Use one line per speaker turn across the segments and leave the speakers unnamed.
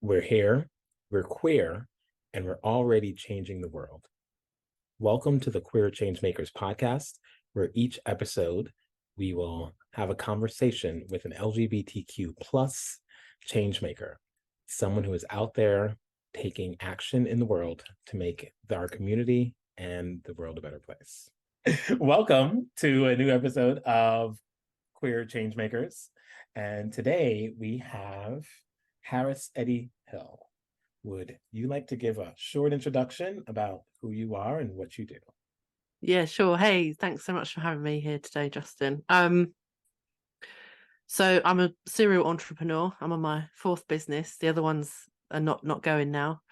We're here, we're queer, and we're already changing the world. Welcome to the Queer Changemakers podcast, where each episode we will have a conversation with an LGBTQ plus changemaker, someone who is out there taking action in the world to make our community and the world a better place. Welcome to a new episode of Queer Changemakers. And today we have Harris Eddie Hill. Would you like to give a short introduction about who you are and what you do?
Yeah, sure. Hey, thanks so much for having me here today, Justin. So I'm a serial entrepreneur. I'm on my fourth business. The other ones are not going now.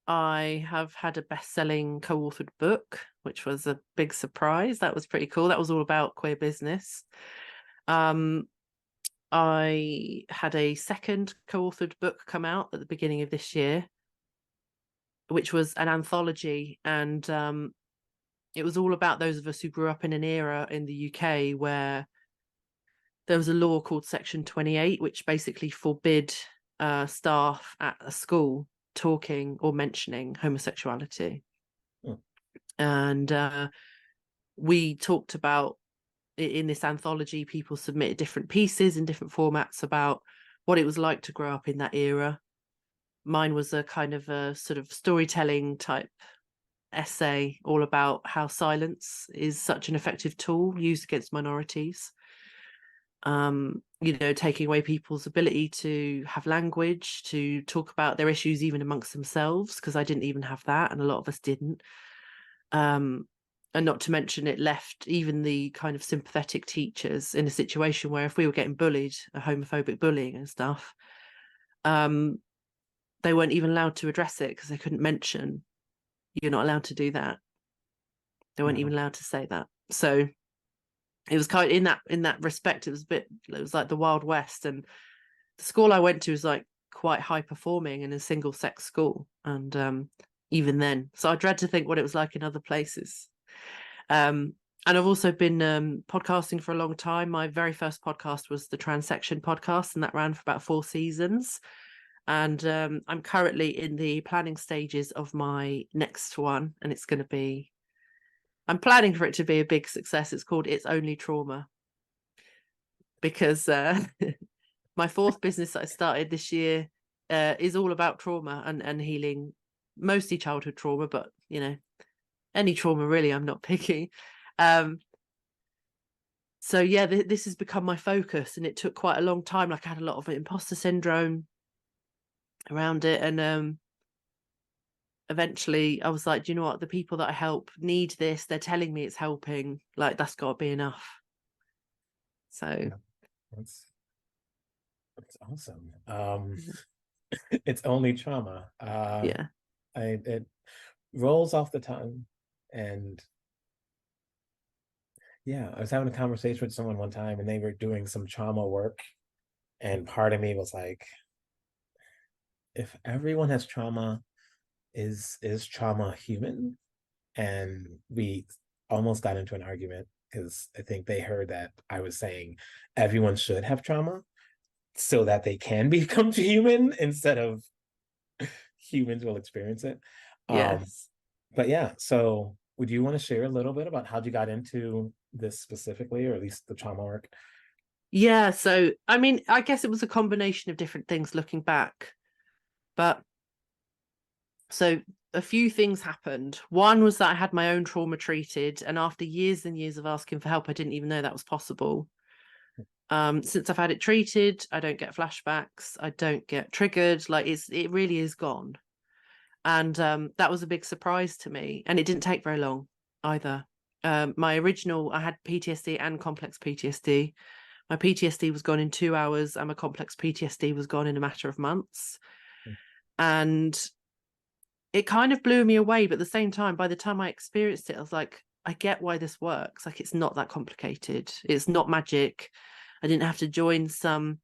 I have had a best-selling co-authored book, which was a big surprise. That was pretty cool. That was all about queer business. I had a second co-authored book come out at the beginning of this year, which was an anthology, and it was all about those of us who grew up in an era in the UK where there was a law called Section 28, which basically forbid staff at a school talking or mentioning homosexuality.
Oh.
And we talked about, in this anthology, people submitted different pieces in different formats about what it was like to grow up in that era. Mine was a kind of a sort of storytelling type essay all about how silence is such an effective tool used against minorities. Taking away people's ability to have language, to talk about their issues even amongst themselves, because I didn't even have that, and a lot of us didn't. And not to mention, it left even the kind of sympathetic teachers in a situation where if we were getting bullied, a homophobic bullying and stuff, they weren't even allowed to address it because they couldn't mention, you're not allowed to do that. They weren't even allowed to say that. So it was kind of in that respect, it was like the Wild West. And the school I went to was like quite high performing in a single sex school. And even then, so I dread to think what it was like in other places. And I've also been podcasting for a long time. My very first podcast was the Transection podcast, and that ran for about 4 seasons. And I'm currently in the planning stages of my next one, and I'm planning for it to be a big success. It's called It's Only Trauma, because my fourth business that I started this year is all about trauma and healing, mostly childhood trauma, but any trauma really. I'm not picky. So yeah, this has become my focus, and it took quite a long time. Like I had a lot of imposter syndrome around it, and eventually I was like, do you know what, the people that I help need this, they're telling me it's helping, like that's got to be enough. So
yeah, that's awesome. It's only trauma.
Yeah.
It rolls off the tongue. And yeah, I was having a conversation with someone one time, and they were doing some trauma work, and part of me was like, if everyone has trauma, is trauma human? And we almost got into an argument because I think they heard that I was saying everyone should have trauma so that they can become human instead of humans will experience it.
Yes.
But yeah, so would you want to share a little bit about how you got into this specifically, or at least the trauma work?
Yeah, so I mean, I guess it was a combination of different things looking back. But so a few things happened. One was that I had my own trauma treated, and after years and years of asking for help, I didn't even know that was possible. Since I've had it treated, I don't get flashbacks, I don't get triggered, like it really is gone. And that was a big surprise to me, and it didn't take very long either. I had PTSD and complex PTSD. My PTSD was gone in 2 hours, and my complex PTSD was gone in a matter of months. And it kind of blew me away, but at the same time, by the time I experienced it, I was like, I get why this works. Like, it's not that complicated. It's not magic. I didn't have to join some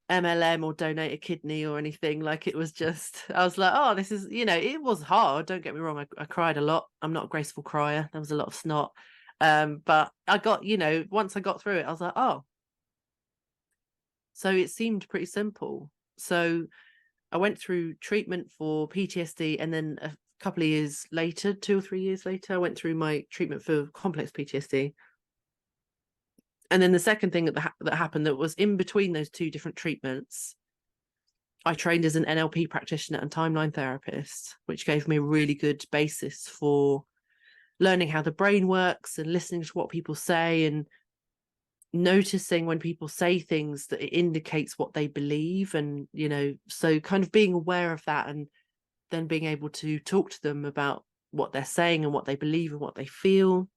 MLM or donate a kidney or anything. Like, it was just, I was like, oh, this is, it was hard. Don't get me wrong. I cried a lot. I'm not a graceful crier. There was a lot of snot. But I got, once I got through it, I was like, oh. So it seemed pretty simple. So I went through treatment for PTSD, and then a couple of years later, 2 or 3 years later, I went through my treatment for complex PTSD. And then the second thing that happened that was in between those two different treatments, I trained as an NLP practitioner and timeline therapist, which gave me a really good basis for learning how the brain works and listening to what people say and noticing when people say things that it indicates what they believe. And, so kind of being aware of that and then being able to talk to them about what they're saying and what they believe and what they feel.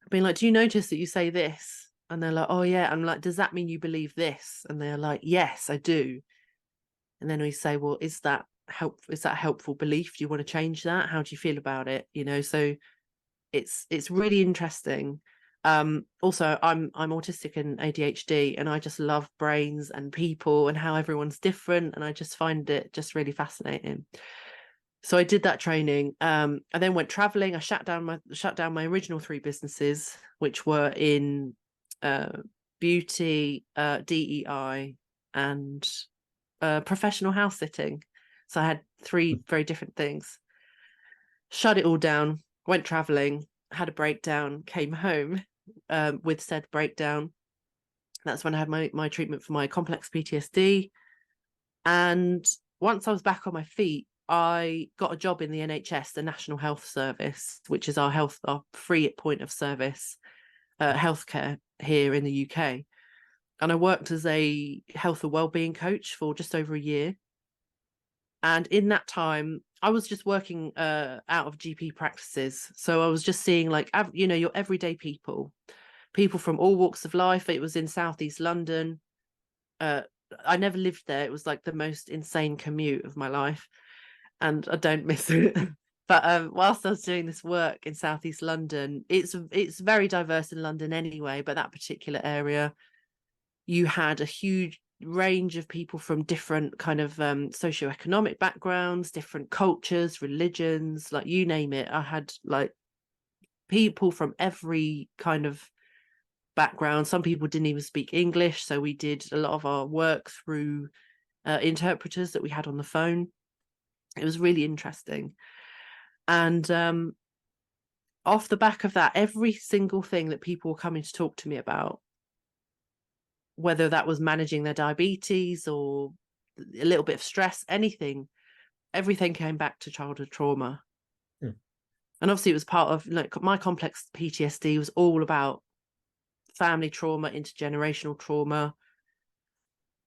Being like, do you notice that you say this? And they're like, oh yeah. I'm like, does that mean you believe this? And they're like, yes, I do. And then we say, well, is that a helpful belief? Do you want to change that? How do you feel about it? So it's really interesting. Also, I'm autistic and ADHD, and I just love brains and people and how everyone's different, and I just find it just really fascinating. So I did that training. I then went traveling. I shut down my original 3 businesses, which were in beauty, DEI, and professional house sitting. So I had 3 very different things. Shut it all down, went traveling, had a breakdown, came home with said breakdown. That's when I had my treatment for my complex PTSD. And once I was back on my feet, I got a job in the NHS, the National Health Service, which is our free point of service healthcare here in the UK. And I worked as a health and wellbeing coach for just over a year. And in that time, I was just working out of GP practices. So I was just seeing your everyday people from all walks of life. It was in Southeast London. I never lived there. It was like the most insane commute of my life, and I don't miss it. But whilst I was doing this work in Southeast London, it's very diverse in London anyway, but that particular area, you had a huge range of people from different kind of socioeconomic backgrounds, different cultures, religions, like you name it. I had like people from every kind of background. Some people didn't even speak English, so we did a lot of our work through interpreters that we had on the phone. It was really interesting. And off the back of that, every single thing that people were coming to talk to me about, whether that was managing their diabetes or a little bit of stress, everything came back to childhood trauma.
Hmm.
And obviously it was part of my complex PTSD was all about family trauma, intergenerational trauma,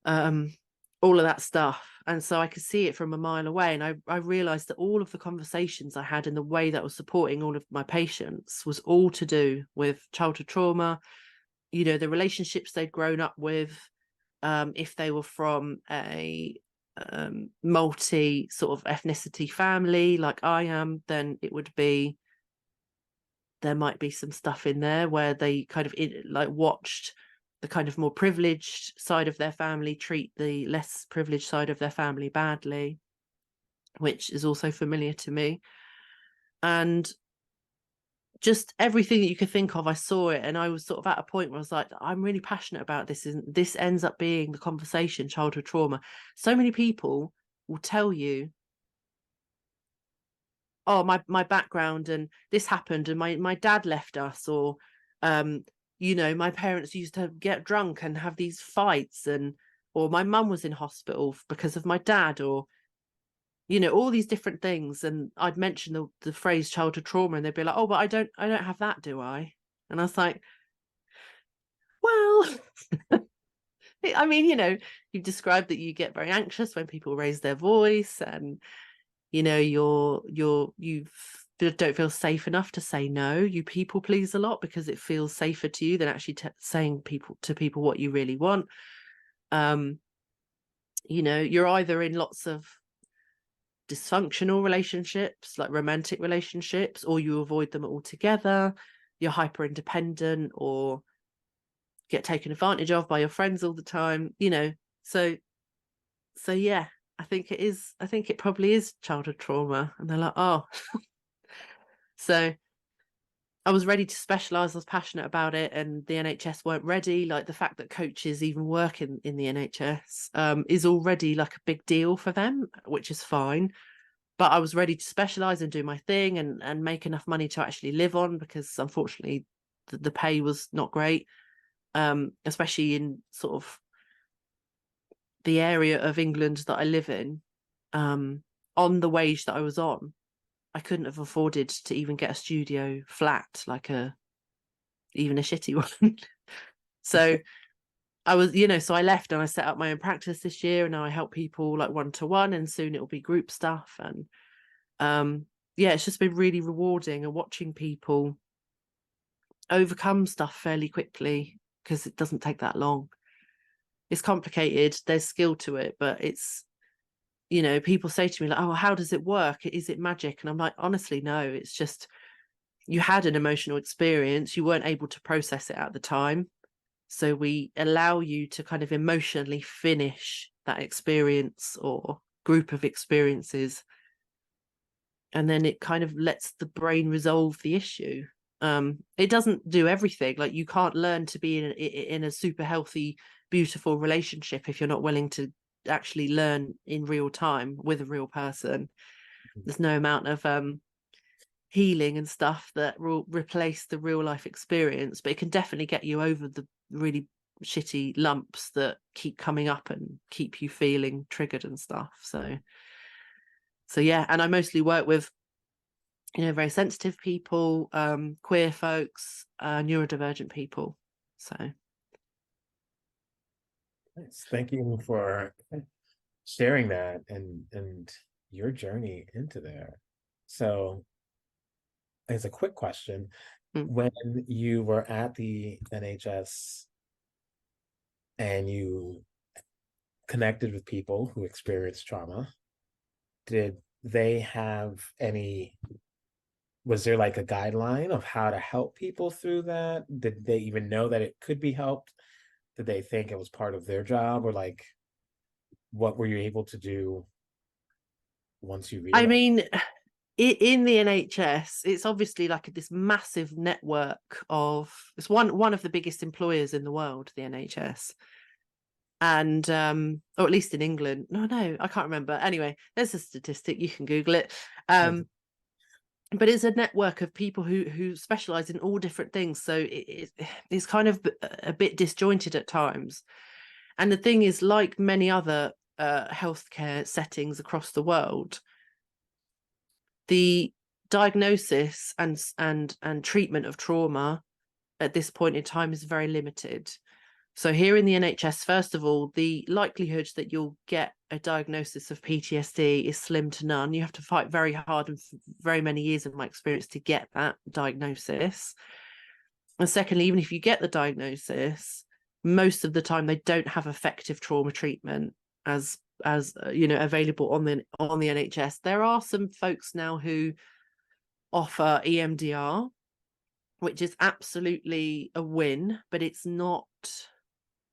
all of that stuff. And so I could see it from a mile away. And I realized that all of the conversations I had and the way that I was supporting all of my patients was all to do with childhood trauma, the relationships they'd grown up with, if they were from a multi sort of ethnicity family like I am, then there might be some stuff in there where they kind of watched the kind of more privileged side of their family treat the less privileged side of their family badly, which is also familiar to me. And just everything that you could think of, I saw it, and I was sort of at a point where I was like, I'm really passionate about this, and this ends up being the conversation, childhood trauma. So many people will tell you, oh, my background and this happened and my dad left us, or my parents used to get drunk and have these fights, or my mum was in hospital because of my dad, or all these different things. And I'd mention the phrase childhood trauma, and they'd be like, oh, but I don't have that, do I? And I was like, well, I mean, you've described that you get very anxious when people raise their voice, and you don't feel safe enough to say no. You people please a lot because it feels safer to you than actually saying to people what you really want. You're either in lots of dysfunctional relationships, like romantic relationships, or you avoid them altogether. You're hyper independent or get taken advantage of by your friends all the time, so yeah, I think it probably is childhood trauma. And they're like, oh. So I was ready to specialise, I was passionate about it, and the NHS weren't ready. Like the fact that coaches even work in the NHS is already like a big deal for them, which is fine. But I was ready to specialise and do my thing and make enough money to actually live on, because unfortunately the pay was not great, especially in sort of the area of England that I live in. On the wage that I was on, I couldn't have afforded to even get a studio flat, like even a shitty one. So I was, so I left and I set up my own practice this year, and now I help people like one-to-one, and soon it will be group stuff. And yeah, it's just been really rewarding, and watching people overcome stuff fairly quickly, because it doesn't take that long. It's complicated, there's skill to it, but it's, people say to me like, oh, how does it work? Is it magic? And I'm like, honestly, no, it's just, you had an emotional experience, you weren't able to process it at the time. So we allow you to kind of emotionally finish that experience or group of experiences. And then it kind of lets the brain resolve the issue. It doesn't do everything. Like you can't learn to be in a super healthy, beautiful relationship if you're not willing to actually learn in real time with a real person. There's no amount of healing and stuff that will replace the real life experience, but it can definitely get you over the really shitty lumps that keep coming up and keep you feeling triggered and stuff. So yeah, and I mostly work with very sensitive people, queer folks, neurodivergent people. So
Nice. Thank you for sharing that and your journey into there. So as a quick question, when you were at the NHS and you connected with people who experienced trauma, did they have was there like a guideline of how to help people through that? Did they even know that it could be helped? Did they think it was part of their job, or like what were you able to do once you
I
realized?
mean, in the NHS, it's obviously like this massive network of, it's one of the biggest employers in the world, the NHS. And or at least in England. No, I can't remember. Anyway, there's a statistic, you can Google it. But it's a network of people who specialize in all different things. So it's kind of a bit disjointed at times. And the thing is, like many other healthcare settings across the world, the diagnosis and treatment of trauma at this point in time is very limited. So here in the NHS, first of all, the likelihood that you'll get a diagnosis of PTSD is slim to none. You have to fight very hard and very many years, in my experience, to get that diagnosis. And secondly, even if you get the diagnosis, most of the time they don't have effective trauma treatment as available on the NHS. There are some folks now who offer EMDR, which is absolutely a win, but it's not,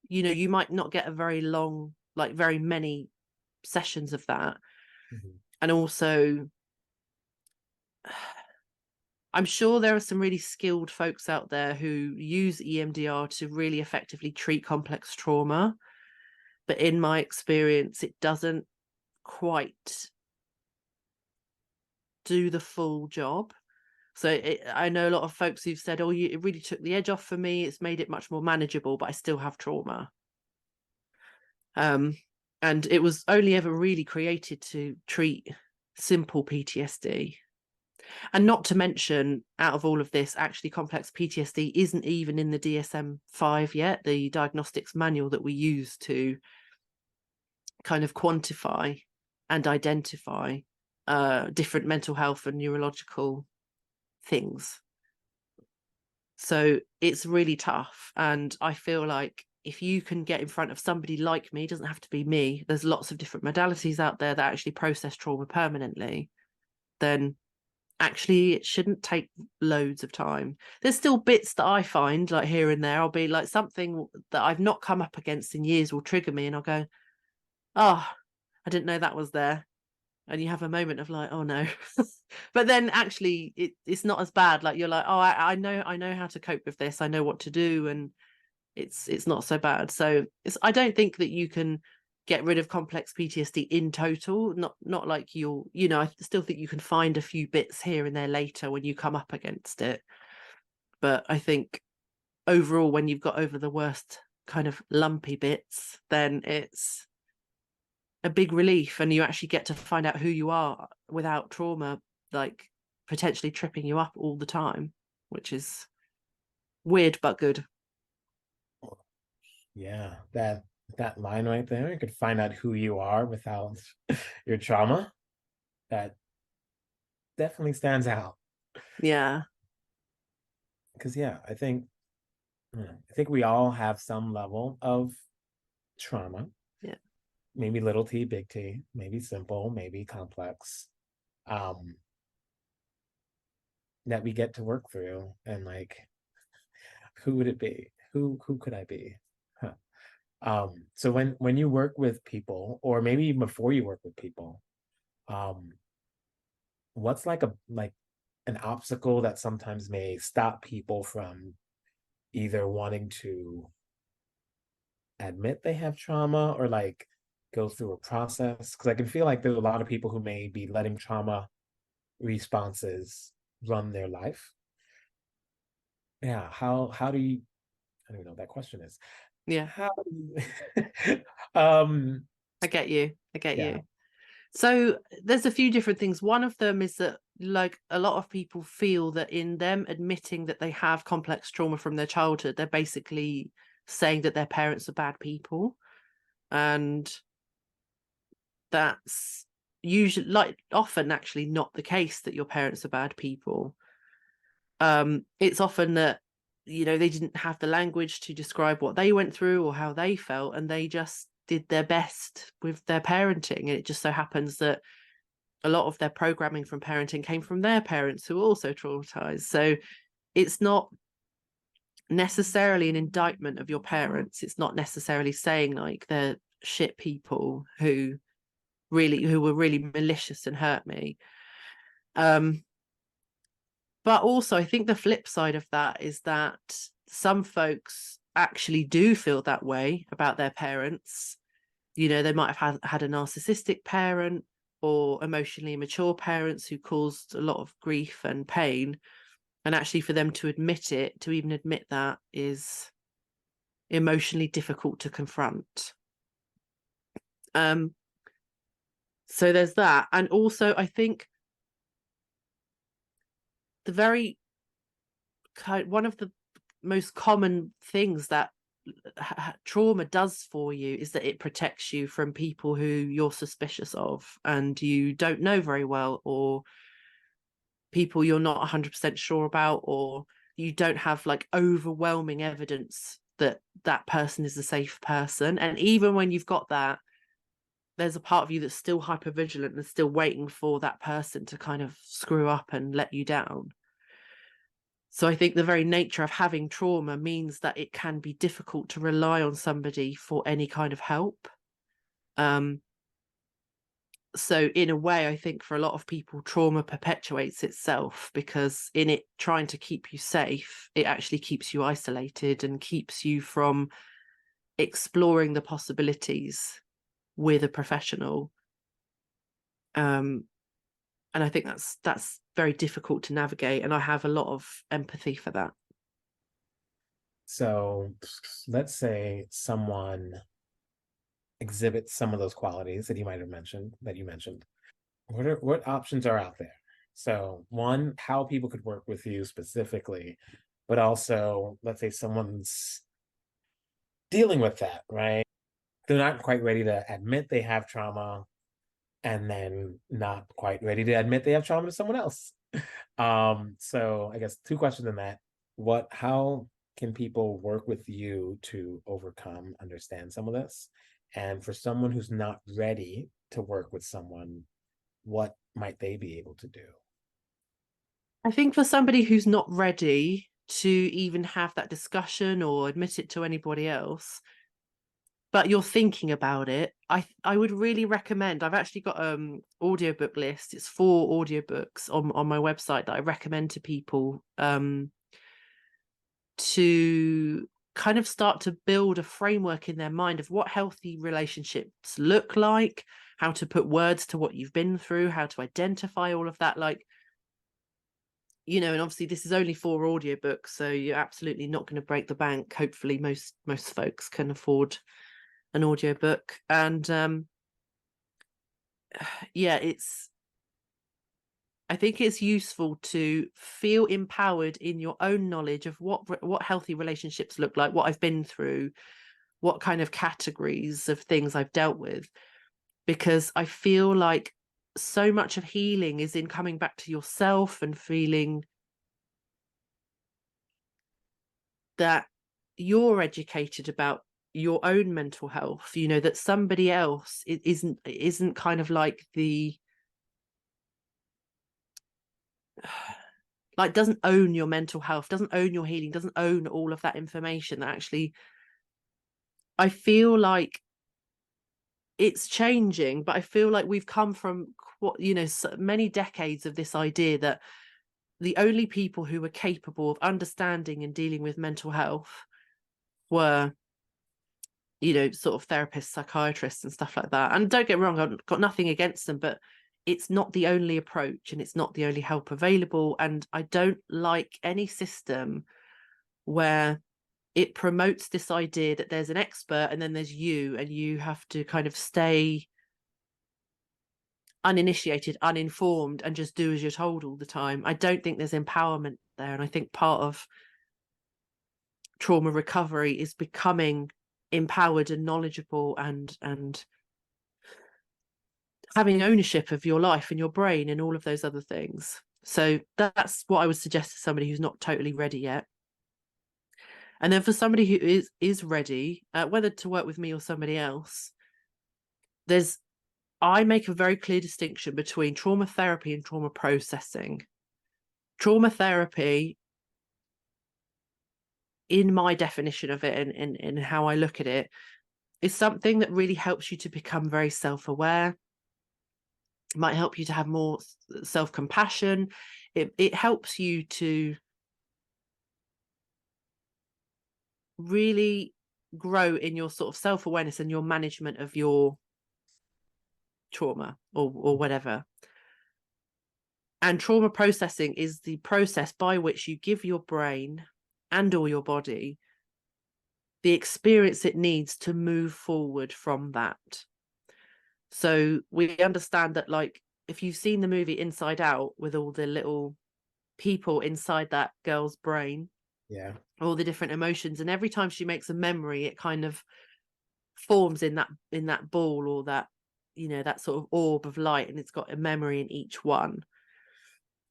you might not get a very long, like very many sessions of that. And also, I'm sure there are some really skilled folks out there who use EMDR to really effectively treat complex trauma. But in my experience, it doesn't quite do the full job. So I know a lot of folks who've said, oh, it really took the edge off for me. It's made it much more manageable, but I still have trauma. And it was only ever really created to treat simple PTSD. And not to mention, out of all of this, actually complex PTSD isn't even in the DSM-5 yet, the diagnostics manual that we use to kind of quantify and identify different mental health and neurological things. So it's really tough. And I feel like if you can get in front of somebody like me, it doesn't have to be me, there's lots of different modalities out there that actually process trauma permanently, then actually it shouldn't take loads of time. There's still bits that I find like here and there, I'll be like, something that I've not come up against in years will trigger me and I'll go, oh, I didn't know that was there. and you have a moment of like, oh no. But then actually it's not as bad. Like you're like, oh, I know how to cope with this, I know what to do, and it's not so bad. So I don't think that you can get rid of complex PTSD in total, not like I still think you can find a few bits here and there later when you come up against it. But I think overall, when you've got over the worst kind of lumpy bits, then it's a big relief, and you actually get to find out who you are without trauma like potentially tripping you up all the time, which is weird but good.
Yeah, that line right there, you could find out who you are without your trauma. That definitely stands out.
Yeah.
Because yeah, I think we all have some level of trauma.
Yeah.
Maybe little t, big T, maybe simple, maybe complex. Um, that we get to work through, and like, who would it be? Who could I be? Huh. So when you work with people, or maybe even before you work with people, um, what's like an obstacle that sometimes may stop people from either wanting to admit they have trauma or like go through a process? Because I can feel like there's a lot of people who may be letting trauma responses run their life. Yeah, how do you, I don't even know what that question is.
Yeah.
How do you, um
I get you. I get
yeah,
you. So there's a few different things. One of them is that like a lot of people feel that in them admitting that they have complex trauma from their childhood, they're basically saying that their parents are bad people. And that's usually like often actually not the case that your parents are bad people. It's often that they didn't have the language to describe what they went through or how they felt, and they just did their best with their parenting. And it just so happens that a lot of their programming from parenting came from their parents who were also traumatized. So it's not necessarily an indictment of your parents. It's not necessarily saying like they're shit people who were really malicious and hurt me. But also I think the flip side of that is that some folks actually do feel that way about their parents. They might have had a narcissistic parent or emotionally immature parents who caused a lot of grief and pain. And actually for them to even admit that is emotionally difficult to confront. So there's that. And also I think one of the most common things that trauma does for you is that it protects you from people who you're suspicious of and you don't know very well, or people you're not 100% sure about, or you don't have like overwhelming evidence that that person is a safe person. And even when you've got that, there's a part of you that's still hyper vigilant and still waiting for that person to kind of screw up and let you down. So I think the very nature of having trauma means that it can be difficult to rely on somebody for any kind of help. So in a way, I think for a lot of people, trauma perpetuates itself, because in it trying to keep you safe, it actually keeps you isolated and keeps you from exploring the possibilities with a professional. And I think that's very difficult to navigate, and I have a lot of empathy for that.
so let's say someone exhibits some of those qualities that you mentioned. What options are out there? So one, how people could work with you specifically, but also let's say someone's dealing with that, right? They're not quite ready to admit they have trauma, and then not quite ready to admit they have trauma to someone else. So I guess two questions in that. How can people work with you to overcome, understand some of this? And for someone who's not ready to work with someone, what might they be able to do?
I think for somebody who's not ready to even have that discussion or admit it to anybody else, but you're thinking about it, I would really recommend. I've actually got audiobook list. It's 4 audiobooks on my website that I recommend to people to kind of start to build a framework in their mind of what healthy relationships look like, how to put words to what you've been through, how to identify all of that. Like, you know, and obviously this is only 4 audiobooks, so you're absolutely not going to break the bank. Hopefully most folks can afford an audiobook. And yeah, I think it's useful to feel empowered in your own knowledge of what healthy relationships look like, what I've been through, what kind of categories of things I've dealt with, because I feel like so much of healing is in coming back to yourself and feeling that you're educated about your own mental health, you know, that somebody else isn't kind of like like doesn't own your mental health, doesn't own your healing, doesn't own all of that information. That actually, I feel like it's changing, but I feel like we've come from what, you know, so many decades of this idea that the only people who were capable of understanding and dealing with mental health were, you know, sort of therapists, psychiatrists and stuff like that. And don't get me wrong, I've got nothing against them, but it's not the only approach and it's not the only help available. And I don't like any system where it promotes this idea that there's an expert and then there's you, and you have to kind of stay uninitiated, uninformed, and just do as you're told all the time. I don't think there's empowerment there. And I think part of trauma recovery is becoming empowered and knowledgeable and having ownership of your life and your brain and all of those other things. So that's what I would suggest to somebody who's not totally ready yet. And then for somebody who is ready, whether to work with me or somebody else, I make a very clear distinction between trauma therapy and trauma processing. Trauma therapy, in my definition of it and how I look at it, is something that really helps you to become very self-aware. It might help you to have more self-compassion. It helps you to really grow in your sort of self-awareness and your management of your trauma or whatever. And trauma processing is the process by which you give your brain and or your body the experience it needs to move forward from that. So we understand that, like, if you've seen the movie Inside Out with all the little people inside that girl's brain,
Yeah.
all the different emotions, and every time she makes a memory, it kind of forms in that ball or that, you know, that sort of orb of light, and it's got a memory in each one.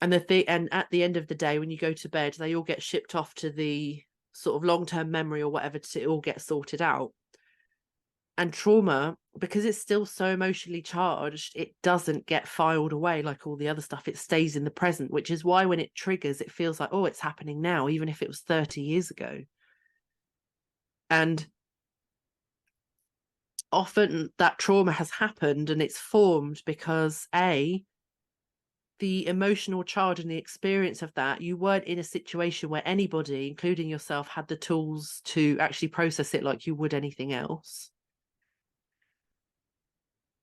And and at the end of the day, when you go to bed, they all get shipped off to the sort of long-term memory or whatever to all get sorted out. And trauma, because it's still so emotionally charged, it doesn't get filed away like all the other stuff. It stays in the present, which is why when it triggers, it feels like, oh, it's happening now, even if it was 30 years ago. And often that trauma has happened and it's formed because the emotional charge and the experience of that, you weren't in a situation where anybody, including yourself, had the tools to actually process it like you would anything else.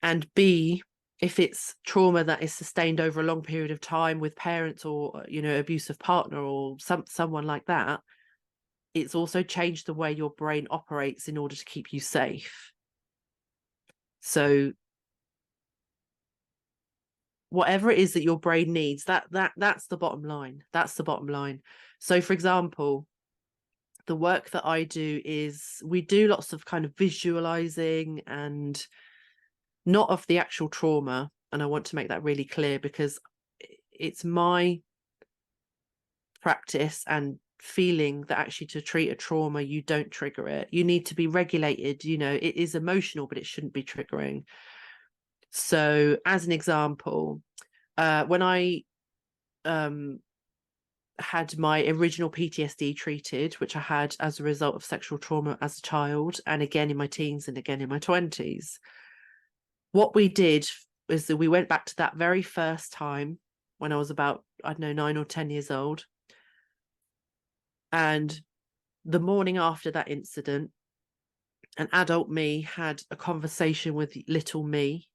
And B, if it's trauma that is sustained over a long period of time with parents or, you know, abusive partner or someone like that, it's also changed the way your brain operates in order to keep you safe. So whatever it is that your brain needs, that's the bottom line. That's the bottom line. So for example, the work that I do is we do lots of kind of visualizing and not of the actual trauma. And I want to make that really clear because it's my practice and feeling that actually to treat a trauma, you don't trigger it. You need to be regulated. You know, it is emotional, but it shouldn't be triggering. So as an example, when I had my original PTSD treated, which I had as a result of sexual trauma as a child, and again in my teens and again in my 20s. What we did is that we went back to that very first time when I was about, I don't know, 9 or 10 years old. And the morning after that incident, an adult me had a conversation with little me,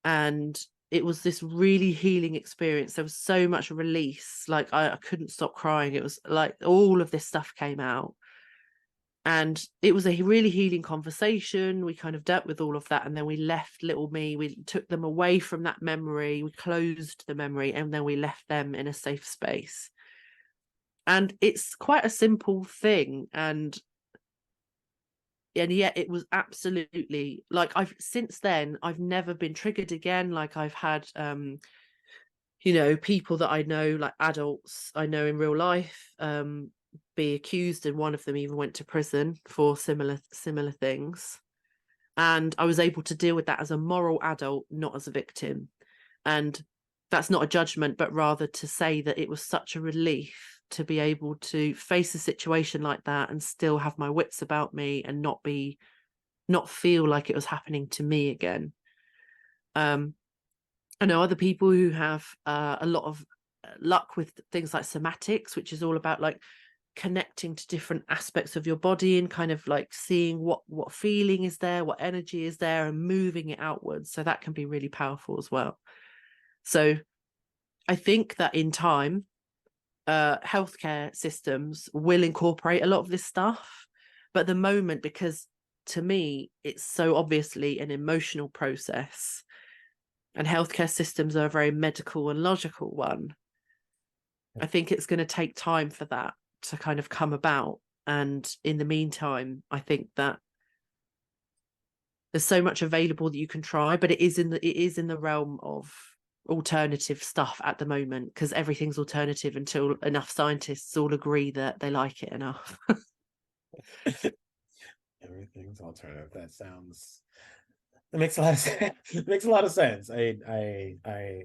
and it was this really healing experience. There was so much release. Like I couldn't stop crying. It was like all of this stuff came out. And it was a really healing conversation. We kind of dealt with all of that. And then we left little me. We took them away from that memory. We closed the memory and then we left them in a safe space. And it's quite a simple thing. And yet it was absolutely like since then I've never been triggered again. Like I've had people that I know, like adults I know in real life, be accused, and one of them even went to prison for similar things. And I was able to deal with that as a moral adult, not as a victim. And that's not a judgment, but rather to say that it was such a relief to be able to face a situation like that and still have my wits about me and not feel like it was happening to me again. I know other people who have a lot of luck with things like somatics, which is all about like connecting to different aspects of your body and kind of like seeing what feeling is there, what energy is there, and moving it outwards. So that can be really powerful as well. So I think that in time, healthcare systems will incorporate a lot of this stuff. But at the moment, because to me, it's so obviously an emotional process, and healthcare systems are a very medical and logical one, I think it's going to take time for that to kind of come about. And in the meantime, I think that there's so much available that you can try, but it is in the realm of alternative stuff at the moment, because everything's alternative until enough scientists all agree that they like it enough.
Everything's alternative. That makes a lot of sense. It makes a lot of sense. I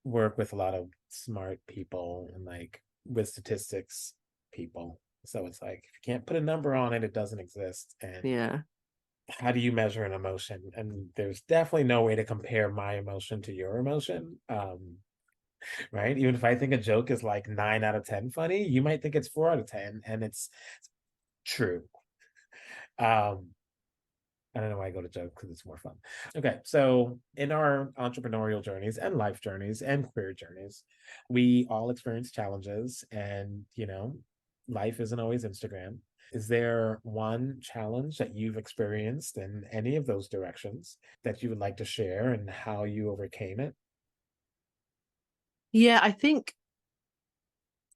work with a lot of smart people and like with statistics people. So it's like if you can't put a number on it, it doesn't exist. And
Yeah.
how do you measure an emotion? And there's definitely no way to compare my emotion to your emotion. Right? Even if I think a joke is like 9 out of 10 funny, you might think it's 4 out of 10, and it's true. I don't know why I go to joke, because it's more fun. Okay, so in our entrepreneurial journeys and life journeys and career journeys, we all experience challenges, and life isn't always Instagram. Is there one challenge that you've experienced in any of those directions that you would like to share and how you overcame it?
Yeah, I think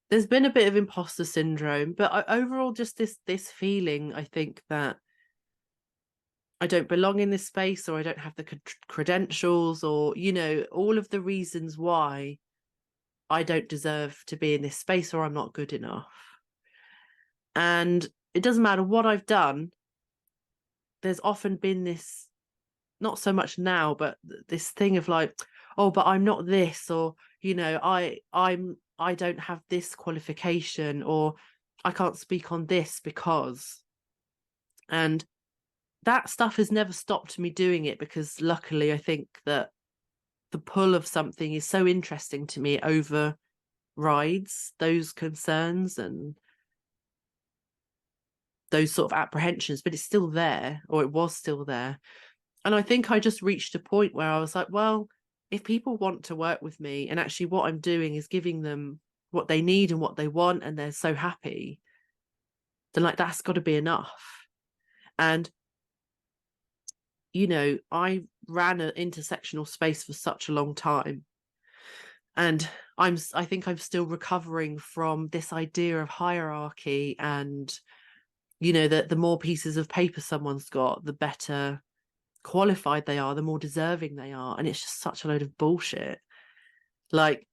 there's been a bit of imposter syndrome, but overall just this feeling, I think, that I don't belong in this space, or I don't have the credentials, or all of the reasons why I don't deserve to be in this space, or I'm not good enough. And it doesn't matter what I've done, there's often been this, not so much now, but this thing of like, oh, but I'm not this, or I don't have this qualification, or I can't speak on this because. And that stuff has never stopped me doing it, because luckily I think that the pull of something is so interesting to me, it overrides those concerns and those sort of apprehensions, but it's still there, or it was still there. And I think I just reached a point where I was like, well, if people want to work with me, and actually what I'm doing is giving them what they need and what they want, and they're so happy, then like that's got to be enough. And I ran an intersectional space for such a long time, and I think I'm still recovering from this idea of hierarchy, and that the more pieces of paper someone's got, the better qualified they are, the more deserving they are. And it's just such a load of bullshit. Like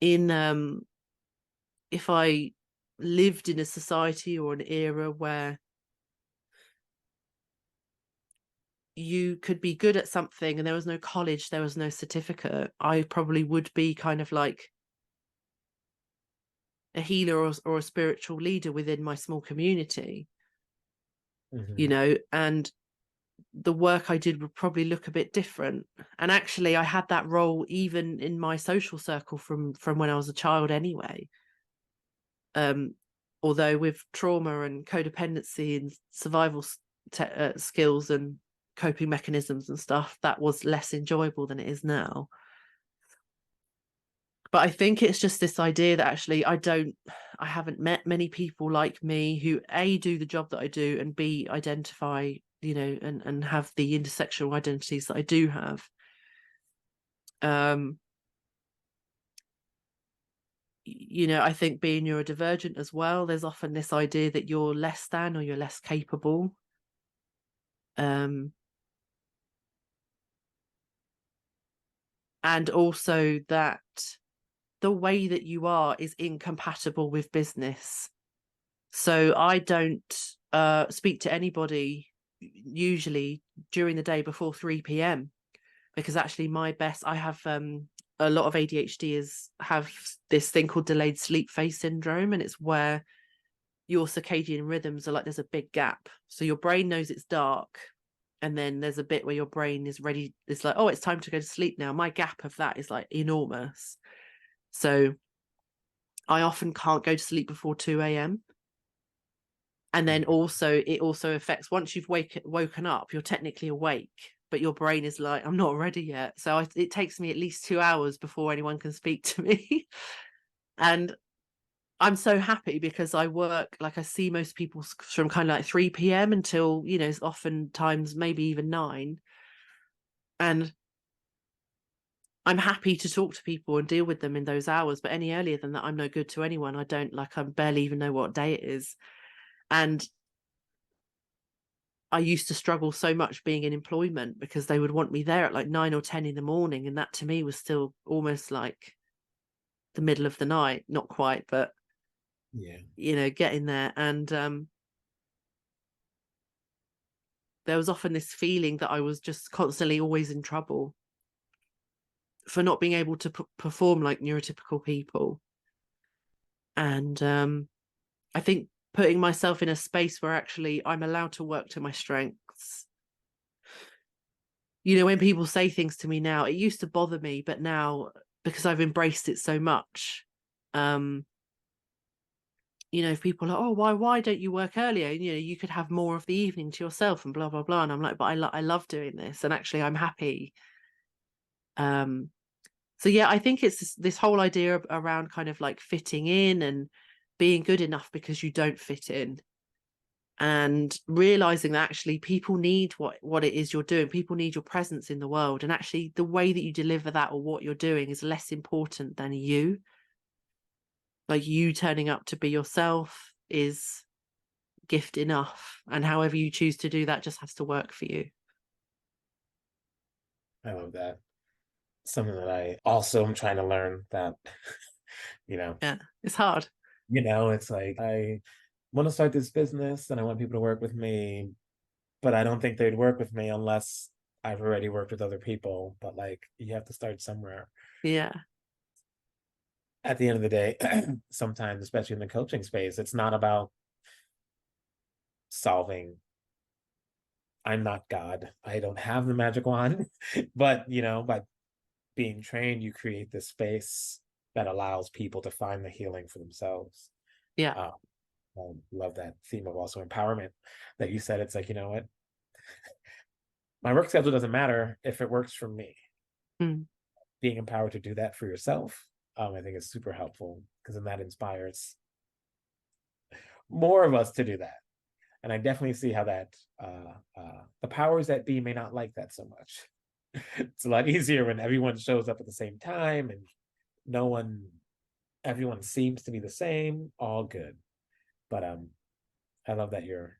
if I lived in a society or an era where you could be good at something and there was no college, there was no certificate, I probably would be kind of like a healer or a spiritual leader within my small community,
Mhm.
you know, and the work I did would probably look a bit different. And actually I had that role even in my social circle from when I was a child anyway. Although with trauma and codependency and survival skills and coping mechanisms and stuff, that was less enjoyable than it is now. But I think it's just this idea that actually I haven't met many people like me who A, do the job that I do, and B, identify, you know, and have the intersectional identities that I do have. You know, I think being neurodivergent as well, there's often this idea that you're less than or you're less capable. And also that the way that you are is incompatible with business. So I don't speak to anybody usually during the day before 3 p.m. because actually I have a lot of ADHDers have this thing called delayed sleep phase syndrome, and it's where your circadian rhythms are like there's a big gap. So your brain knows it's dark, and then there's a bit where your brain is ready. It's like, oh, it's time to go to sleep now. My gap of that is like enormous. So I often can't go to sleep before 2 a.m. And then also it also affects once you've woken up, you're technically awake, but your brain is like, I'm not ready yet. So it takes me at least 2 hours before anyone can speak to me. And I'm so happy because I work, like I see most people from kind of like 3 p.m. until, you know, oftentimes maybe even 9. And I'm happy to talk to people and deal with them in those hours. But any earlier than that, I'm no good to anyone. I barely even know what day it is. And I used to struggle so much being in employment because they would want me there at like 9 or 10 in the morning. And that to me was still almost like the middle of the night. Not quite, but,
Yeah.
you know, getting there. And there was often this feeling that I was just constantly always in trouble for not being able to perform like neurotypical people. And I think putting myself in a space where actually I'm allowed to work to my strengths. You know, when people say things to me now, it used to bother me, but now because I've embraced it so much, you know, if people are, oh, why don't you work earlier? You know, you could have more of the evening to yourself and blah blah blah. And I'm like, but I love doing this, and actually I'm happy. So yeah, I think it's this whole idea around kind of like fitting in and being good enough because you don't fit in, and realizing that actually people need what it is you're doing. People need your presence in the world, and actually the way that you deliver that or what you're doing is less important than you. Like you turning up to be yourself is gift enough, and however you choose to do that just has to work for you.
I love that. Something that I also am trying to learn that, you know,
Yeah, it's hard.
it's like I want to start this business and I want people to work with me, but I don't think they'd work with me unless I've already worked with other people. But like you have to start somewhere.
Yeah,
At the end of the day, sometimes, especially in the coaching space, it's not about solving. I'm not God. I don't have the magic wand. But, by being trained, you create this space that allows people to find the healing for themselves.
yeah,
Uh, I love that theme of also empowerment that you said. It's like, you know what? My work schedule doesn't matter if it works for me.
mm.
Being empowered to do that for yourself, I think is super helpful because then that inspires more of us to do that. And I definitely see how that the powers that be may not like that so much. It's a lot easier when everyone shows up at the same time and no one, everyone seems to be the same, all good. But I love that you're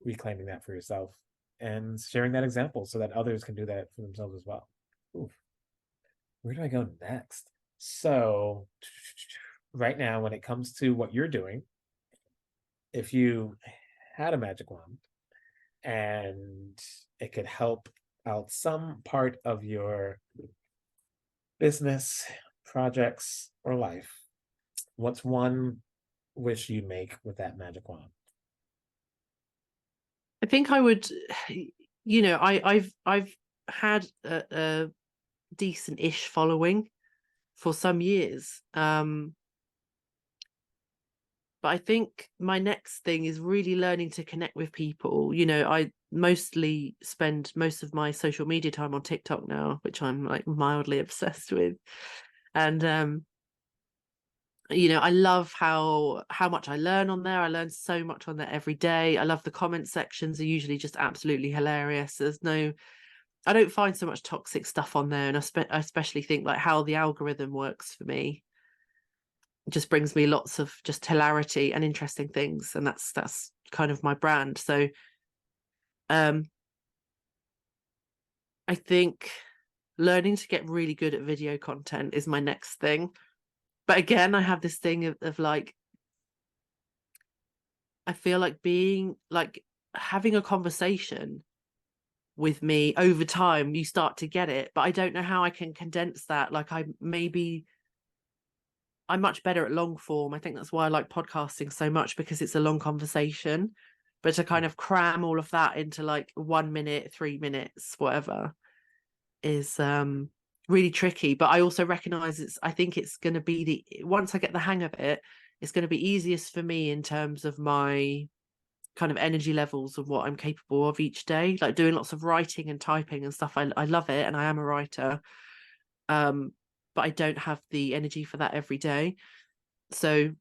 reclaiming that for yourself and sharing that example so that others can do that for themselves as well. Oof. Where do I go next? So, right now, when it comes to what you're doing, if you had a magic wand and it could help out some part of your business, projects, or life, what's one wish you make with that magic wand?
I think I would, I've had a decent-ish following for some years. But I think my next thing is really learning to connect with people. I mostly spend most of my social media time on TikTok now, which I'm like mildly obsessed with. And I love how much I learn on there. I learn so much on there every day. I love the comment sections are usually just absolutely hilarious. I don't find so much toxic stuff on there, and I especially think like how the algorithm works for me just brings me lots of just hilarity and interesting things, and that's kind of my brand. So I think learning to get really good at video content is my next thing. But again, I have this thing of like, I feel like being like having a conversation with me over time, you start to get it, but I don't know how I can condense that. Like I'm much better at long form. I think that's why I like podcasting so much, because it's a long conversation. But to kind of cram all of that into like 1 minute, 3 minutes, whatever, is really tricky. But I also recognize I think it's going to be once I get the hang of it, it's going to be easiest for me in terms of my kind of energy levels of what I'm capable of each day. Like doing lots of writing and typing and stuff. I love it, and I am a writer. But I don't have the energy for that every day. So,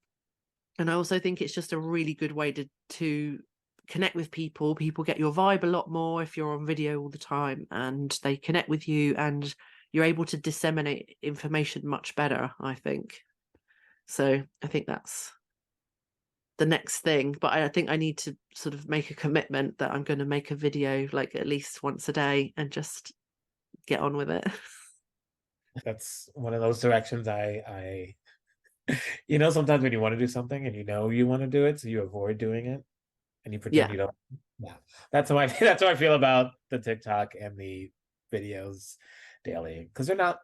and I also think it's just a really good way to connect with people. People get your vibe a lot more if you're on video all the time, and they connect with you, and you're able to disseminate information much better, I think. So I think that's the next thing. But I think I need to sort of make a commitment that I'm going to make a video like at least once a day and just get on with it.
That's one of those directions I sometimes when you want to do something and you want to do it, so you avoid doing it and you pretend
Yeah.
you don't. Yeah. That's how I feel about the TikTok and the videos daily, because they're not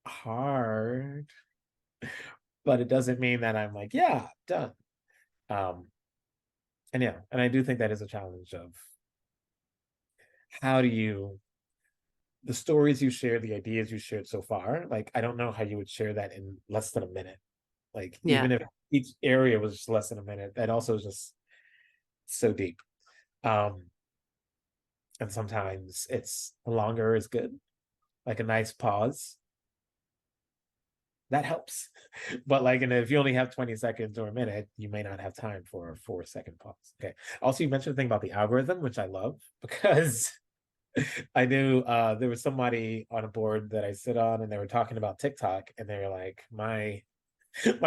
hard, but it doesn't mean that I'm like, yeah, done. Um, and I do think that is a challenge of how do you the stories you share, the ideas you shared so far, like I don't know how you would share that in less than a minute. Like
Yeah.
even if each area was just less than a minute, that also is just so deep. Um, and sometimes it's longer is good, like a nice pause. That helps. But like, and if you only have 20 seconds or a minute, you may not have time for a 4-second pause. Okay. Also, you mentioned the thing about the algorithm, which I love because I knew there was somebody on a board that I sit on, and they were talking about TikTok, and they were like, my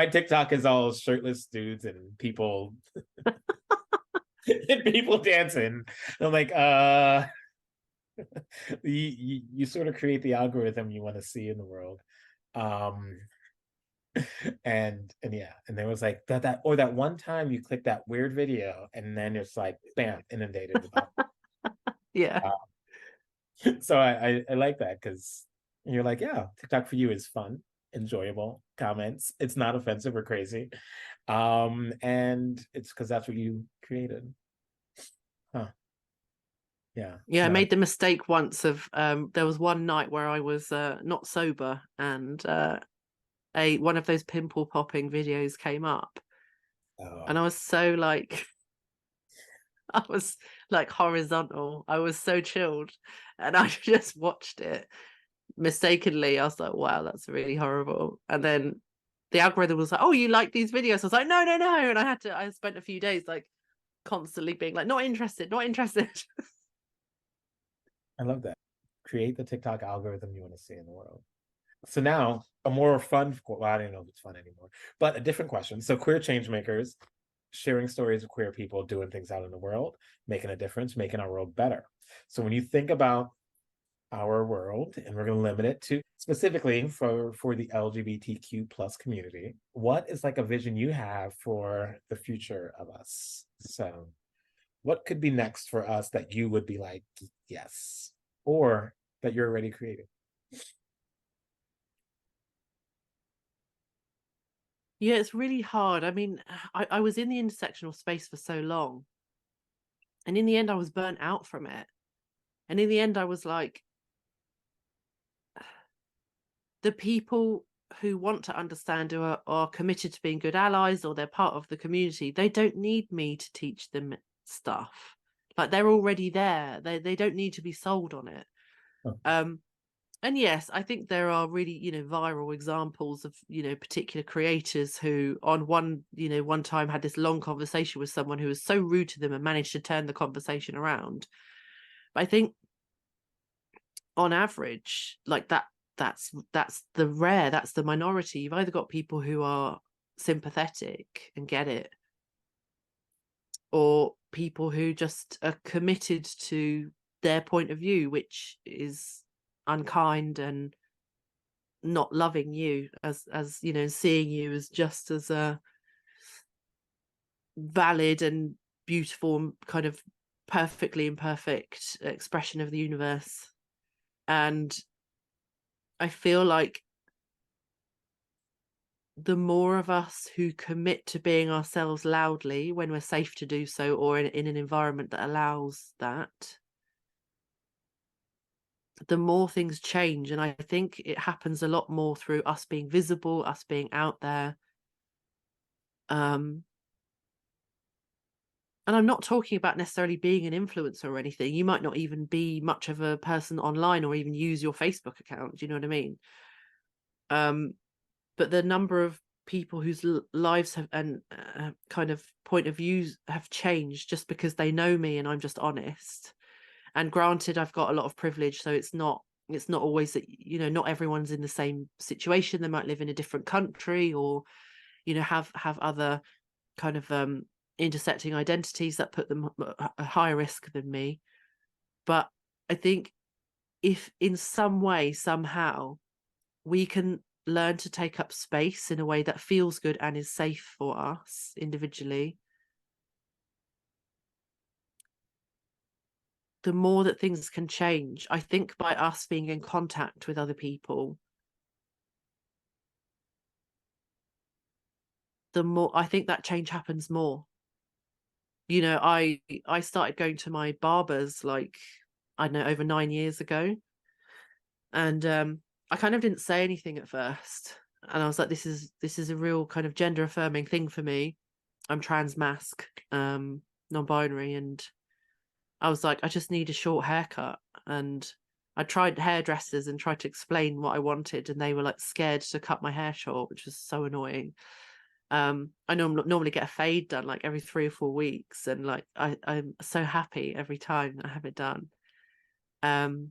TikTok is all shirtless dudes and people and people dancing. And I'm like, you sort of create the algorithm you want to see in the world. Um, and yeah, and there was like that one time you click that weird video, and then it's like bam, inundated with
Yeah.
so I like that, because you're like, yeah, TikTok for you is fun, enjoyable comments. It's not offensive or crazy. And it's because that's what you created. Huh. Yeah.
Yeah, I
No.
made the mistake once of there was one night where I was not sober, and a one of those pimple popping videos came up, and I was so like I was like horizontal. I was so chilled, and I just watched it mistakenly. I was like, wow, that's really horrible. And then the algorithm was like, oh, you like these videos? I was like, no, no, no. And I spent a few days like constantly being like, not interested, not interested.
I love that. Create the TikTok algorithm you want to see in the world. So now a more fun, well, I don't know if it's fun anymore, but a different question. So queer change makers, sharing stories of queer people doing things out in the world, making a difference, making our world better. So when you think about our world, and we're going to limit it to specifically for the LGBTQ plus community, what is like a vision you have for the future of us? So what could be next for us that you would be like, yes, or that you're already creating?
Yeah, it's really hard. I mean, I was in the intersectional space for so long, and in the end I was burnt out from it. And in the end I was like, the people who want to understand, who are committed to being good allies, or they're part of the community, they don't need me to teach them stuff. Like, they're already there. They don't need to be sold on it.
Oh,
And yes, I think there are really, viral examples of, particular creators who on one time had this long conversation with someone who was so rude to them and managed to turn the conversation around. But I think on average, like that's that's the minority. You've either got people who are sympathetic and get it, or people who just are committed to their point of view, which is unkind and not loving you, as seeing you as just as a valid and beautiful and kind of perfectly imperfect expression of the universe. And I feel like the more of us who commit to being ourselves loudly when we're safe to do so, or in an environment that allows that, the more things change. And I think it happens a lot more through us being visible, us being out there. And I'm not talking about necessarily being an influencer or anything. You might not even be much of a person online or even use your Facebook account. Do you know what I mean? But the number of people whose lives have and kind of point of views have changed just because they know me and I'm just honest. And granted, I've got a lot of privilege, so it's not always that, not everyone's in the same situation. They might live in a different country, or have other kind of intersecting identities that put them at a higher risk than me. But I think if in some way, somehow, we can learn to take up space in a way that feels good and is safe for us individually, the more that things can change. I think by us being in contact with other people, the more, I think that change happens more. I started going to my barbers, like, I don't know, over 9 years ago. And I kind of didn't say anything at first. And I was like, this is a real kind of gender affirming thing for me. I'm trans mask, non-binary, and I was like, I just need a short haircut. And I tried hairdressers and tried to explain what I wanted, and they were like scared to cut my hair short, which was so annoying. I normally get a fade done like every 3 or 4 weeks, and like I'm so happy every time I have it done. And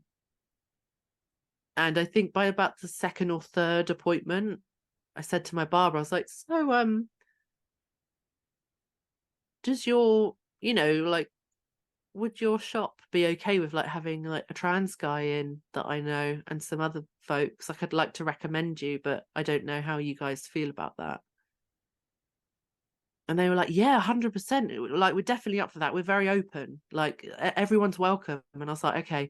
I think by about the second or third appointment, I said to my barber, I was like, so does your, like, would your shop be okay with like having like a trans guy in that I know and some other folks? Like, I'd like to recommend you, but I don't know how you guys feel about that. And they were like, yeah, 100%. Like, we're definitely up for that. We're very open. Like, everyone's welcome. And I was like, okay.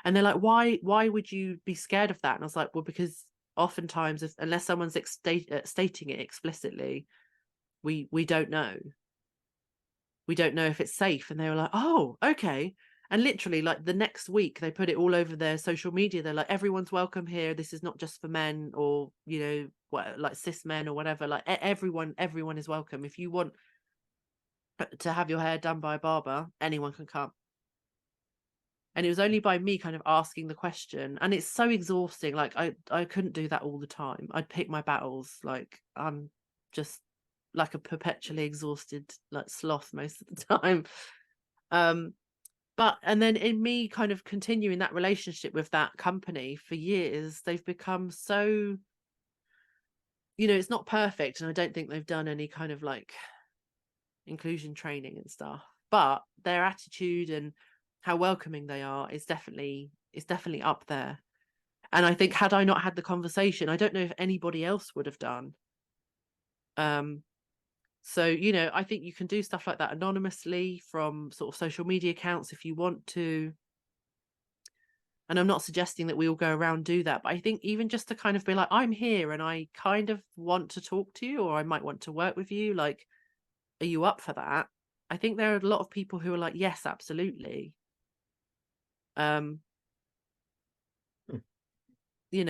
And they're like, why would you be scared of that? And I was like, well, because oftentimes, unless someone's stating it explicitly, we don't know. We don't know if it's safe. And they were like, oh, okay. And literally, like, the next week, they put it all over their social media. They're like, everyone's welcome here. This is not just for men, or, what, like cis men or whatever. Like, everyone is welcome. If you want to have your hair done by a barber, anyone can come. And it was only by me kind of asking the question. And it's so exhausting. Like, I couldn't do that all the time. I'd pick my battles. Like, I'm just like a perpetually exhausted like sloth most of the time. But and then in me kind of continuing that relationship with that company for years, they've become so, it's not perfect, and I don't think they've done any kind of like inclusion training and stuff, but their attitude and how welcoming they are is definitely up there. And I think, had I not had the conversation, I don't know if anybody else would have done. So, I think you can do stuff like that anonymously from sort of social media accounts if you want to. And I'm not suggesting that we all go around do that, but I think even just to kind of be like, I'm here and I kind of want to talk to you, or I might want to work with you. Like, are you up for that? I think there are a lot of people who are like, yes, absolutely.
Hmm.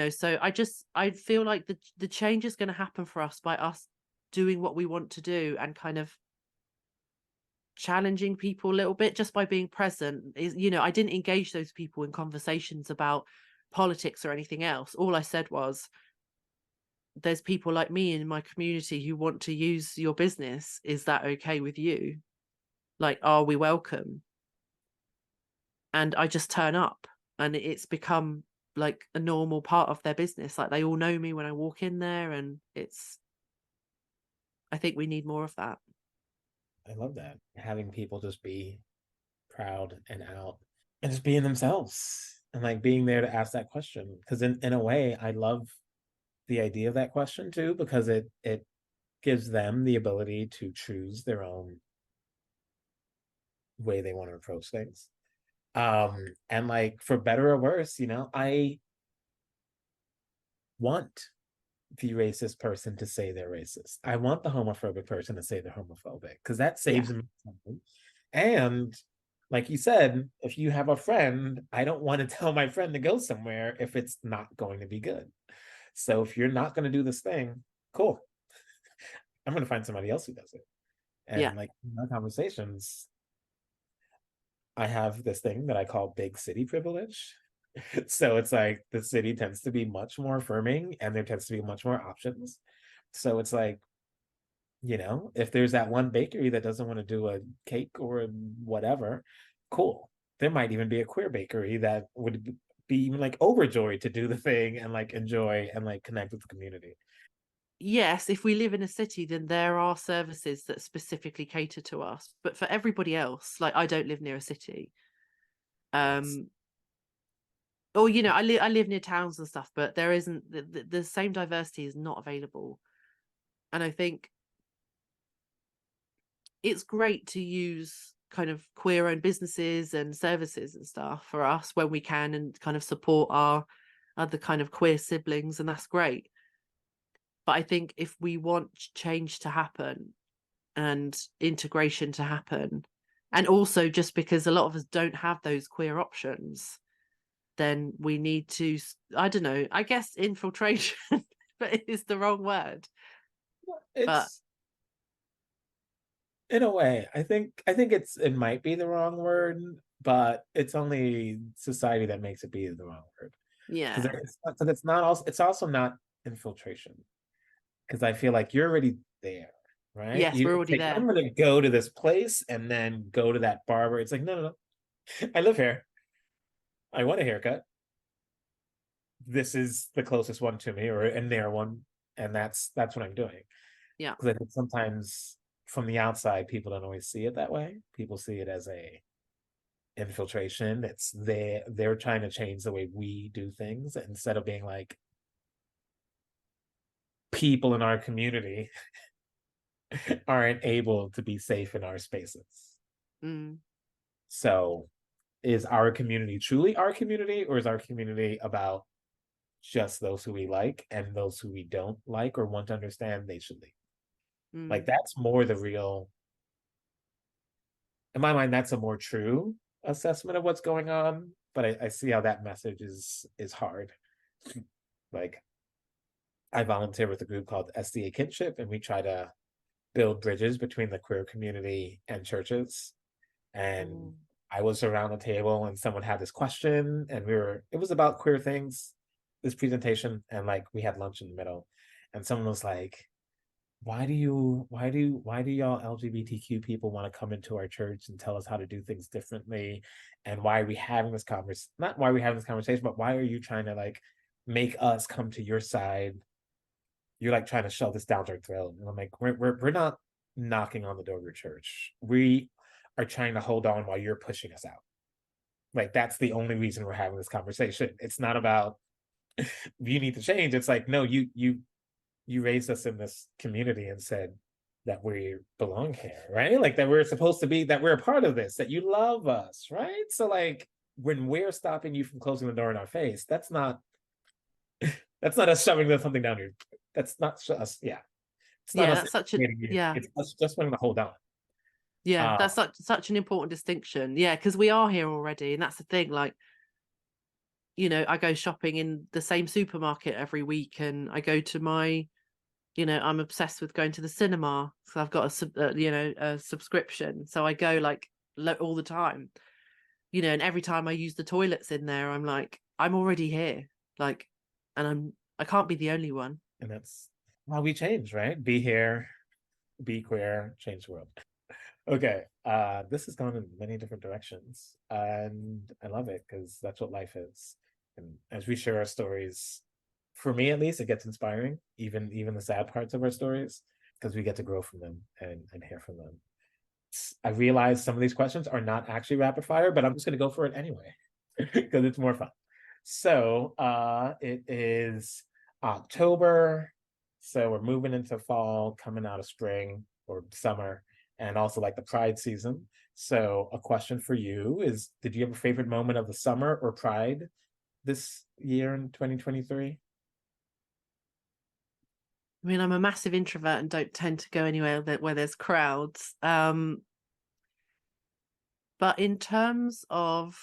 So I feel like the change is going to happen for us by us doing what we want to do and kind of challenging people a little bit just by being present. I didn't engage those people in conversations about politics or anything else. All I said was, there's people like me in my community who want to use your business. Is that okay with you? Like, are we welcome? And I just turn up, and it's become like a normal part of their business. Like, they all know me when I walk in there, and I think we need more of that.
I love that. Having people just be proud and out and just being themselves and like being there to ask that question. Because in a way, I love the idea of that question too, because it gives them the ability to choose their own way they want to approach things. And like for better or worse, I want the racist person to say they're racist. I want the homophobic person to say they're homophobic because that
Yeah.
saves me something. And like you said, if you have a friend, I don't want to tell my friend to go somewhere if it's not going to be good. So if you're not going to do this thing, cool. I'm going to find somebody else who does it.
Yeah.
And like in my conversations, I have this thing that I call big city privilege. So it's like the city tends to be much more affirming and there tends to be much more options. So it's like, if there's that one bakery that doesn't want to do a cake or whatever, cool. There might even be a queer bakery that would be even like overjoyed to do the thing and like enjoy and like connect with the community.
Yes, if we live in a city, then there are services that specifically cater to us. But for everybody else, like, I don't live near a city.
Yes.
Or I live near towns and stuff, but there isn't the same diversity is not available. And I think it's great to use kind of queer owned businesses and services and stuff for us when we can, and kind of support our other kind of queer siblings, and that's great. But I think if we want change to happen and integration to happen, and also just because a lot of us don't have those queer options, then we need to, I don't know, I guess infiltration, but it is the wrong word. But
It's in a way, I think it might be the wrong word, but it's only society that makes it be the wrong word. Because
yeah,
it's also not infiltration. Because I feel like you're already there, right?
yes,
You
we're
it's
already
like, I'm
there.
gonna go to this place and then go to that barber. It's like, no, no, no. I live here. I want a haircut. This is the closest one to me, or a near one, and that's what I'm doing.
Yeah.
Because I think sometimes from the outside, people don't always see it that way. People see it as a infiltration. It's they're trying to change the way we do things instead of being like people in our community aren't able to be safe in our spaces.
Mm.
So is our community truly our community, or is our community about just those who we like, and those who we don't like or want to understand they should leave? Like
Mm.
that's more the real, in my mind, that's a more true assessment of what's going on. But I see how that message is hard. Like I volunteer with a group called SDA Kinship, and we try to build bridges between the queer community and churches. And
Mm.
I was around the table and someone had this question, and it was about queer things, this presentation, and like we had lunch in the middle. And someone was like, why do y'all LGBTQ people want to come into our church and tell us how to do things differently? And why are we having this conversation? Not why are we having this conversation, but why are you trying to like make us come to your side? You're like trying to shove this down our throat. And I'm like, we're not knocking on the door of your church. We are trying to hold on while you're pushing us out. Like that's the only reason we're having this conversation. It's not about you need to change. It's like, no, you raised us in this community and said that we belong here, right? Like that we're supposed to be, that we're a part of this, that you love us, right? So like when we're stopping you from closing the door in our face, that's not us shoving something down your. That's not us. Yeah, it's not
Yeah,
us
that's such a
intimidating you.
yeah.
It's us just wanting to hold on.
Yeah,
Uh,
that's such an important distinction. Yeah, because we are here already, and that's the thing. Like, I go shopping in the same supermarket every week, and I go to I'm obsessed with going to the cinema. So I've got a subscription. So I go like all the time. And every time I use the toilets in there, I'm like, I'm already here. Like, and I can't be the only one.
and that's how we change, right? Be here, be queer, change the world. Okay. This has gone in many different directions, and I love it because that's what life is. And as we share our stories, for me at least, it gets inspiring, even the sad parts of our stories, because we get to grow from them and hear from them. I realize some of these questions are not actually rapid fire, but I'm just going to go for it anyway because it's more fun. So it is October. So we're moving into fall, coming out of spring or summer, and also like the Pride season. So a question for you is, did you have a favorite moment of the summer or Pride this year in 2023?
I mean, I'm a massive introvert and don't tend to go anywhere where there's crowds. But in terms of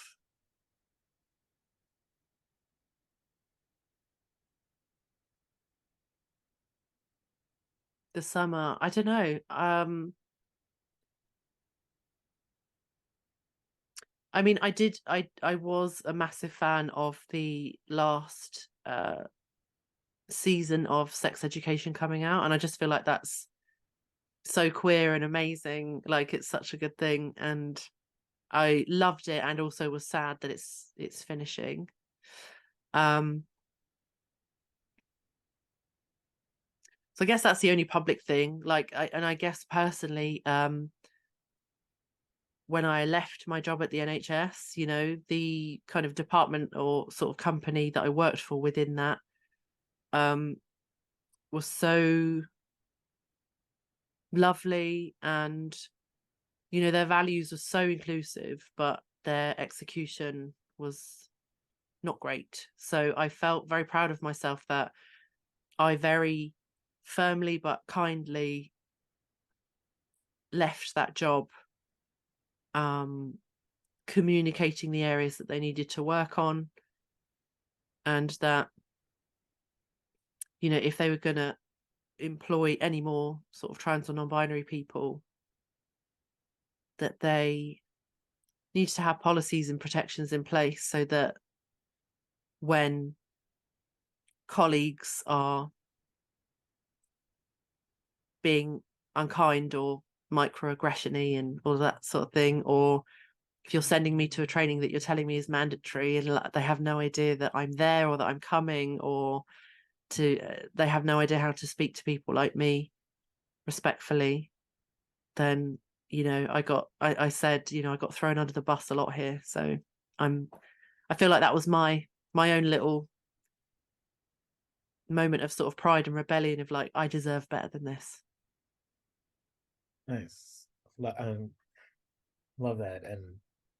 the summer, I don't know. I mean, I was a massive fan of the last season of Sex Education coming out, and I just feel like that's so queer and amazing. Like, it's such a good thing, and I loved it, and also was sad that it's finishing. So I guess that's the only public thing. Like, I guess personally, when I left my job at the NHS, the kind of department or sort of company that I worked for within that was so lovely, and their values were so inclusive, but their execution was not great. So I felt very proud of myself that I very firmly but kindly left that job, communicating the areas that they needed to work on, and that if they were going to employ any more sort of trans or non-binary people, that they need to have policies and protections in place so that when colleagues are being unkind or microaggression-y and all that sort of thing, or if you're sending me to a training that you're telling me is mandatory and they have no idea that I'm there or that I'm coming, or they have no idea how to speak to people like me respectfully, then I said I got thrown under the bus a lot here. So I feel like that was my own little moment of sort of pride and rebellion of like, I deserve better than this.
Nice. Love that. And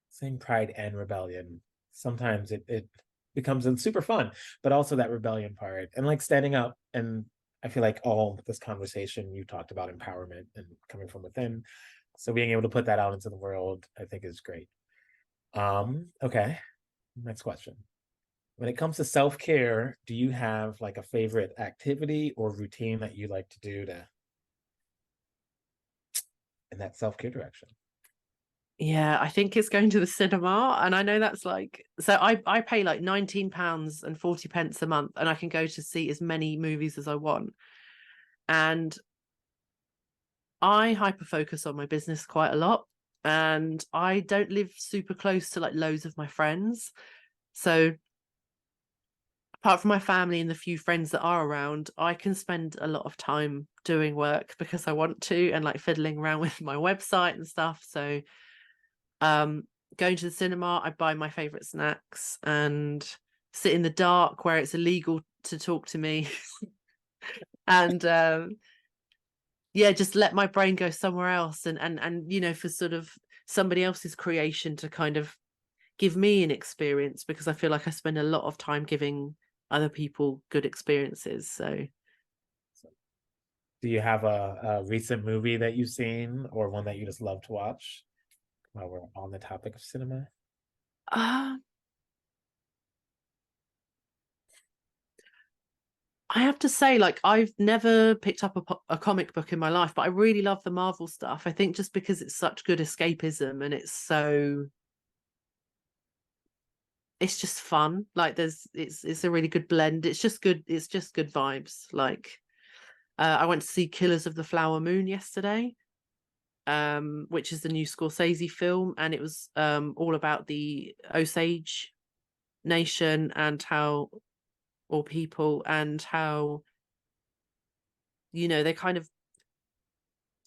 saying pride and rebellion, sometimes it becomes super fun, but also that rebellion part and like standing up. And I feel like all this conversation, you talked about empowerment and coming from within. So being able to put that out into the world, I think is great. Okay. Next question. When it comes to self-care, do you have like a favorite activity or routine that you like to do to in that self-care direction?
Yeah, I think it's going to the cinema. And I know that's like, so I pay like £19 and 40 pence a month, and I can go to see as many movies as I want. And I hyper focus on my business quite a lot. And I don't live super close to like loads of my friends. So apart from my family and the few friends that are around, I can spend a lot of time doing work because I want to, and like fiddling around with my website and stuff. So going to the cinema, I buy my favorite snacks and sit in the dark where it's illegal to talk to me. And yeah, just let my brain go somewhere else, and for sort of somebody else's creation to kind of give me an experience, because I feel like I spend a lot of time giving other people good experiences. So
Do you have a recent movie that you've seen or one that you just love to watch while we're on the topic of cinema?
uh, I have to say, like, I've never picked up a comic book in my life, but I really love the Marvel stuff. I think just because it's such good escapism, and it's just fun. Like, it's a really good blend. It's just good vibes. Like, I went to see Killers of the Flower Moon yesterday, which is the new Scorsese film, and it was all about the Osage Nation and how, or people, and how, they kind of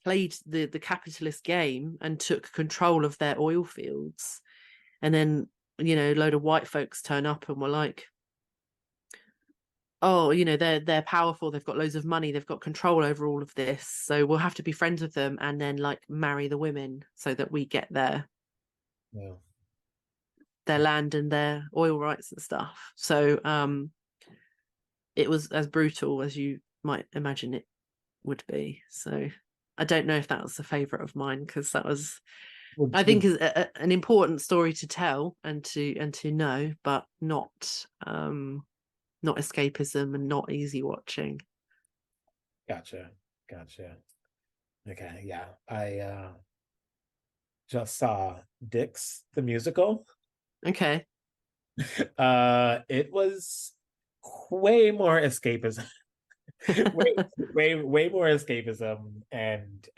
played the capitalist game and took control of their oil fields. And then, a load of white folks turn up and were like, oh, they're powerful, they've got loads of money, they've got control over all of this, so we'll have to be friends with them and then like marry the women so that we get
Yeah.
their land and their oil rights and stuff. So it was as brutal as you might imagine it would be. So I don't know if that was a favorite of mine, because that was, I think, is an important story to tell and to know, but not escapism and not easy watching.
Gotcha. Okay, yeah. I just saw Dix the musical.
Okay.
It was way more escapism. way more escapism, and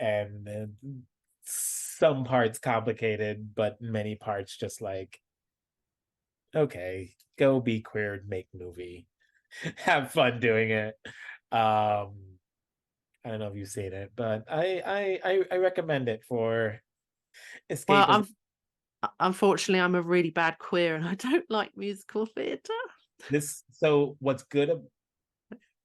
some parts complicated, but many parts just like, okay, go be queer, make movie, have fun doing it. I don't know if you've seen it, but I recommend it for
Well,
escapism.
unfortunately, I'm a really bad queer and I don't like musical theatre.
So what's good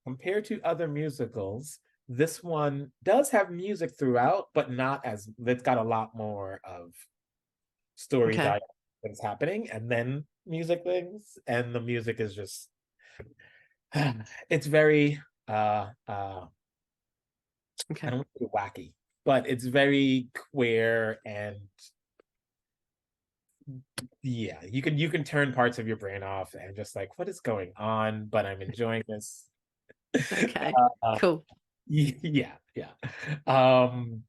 compared to other musicals, this one does have music throughout, but not as, it's got a lot more of story
Okay.
dialogue things happening and then music things, and the music is just it's very I
Okay.
don't want to say wacky, but it's very queer, and yeah, you can turn parts of your brain off and just like, what is going on, but I'm enjoying this.
Okay.
uh,
Cool.
yeah. um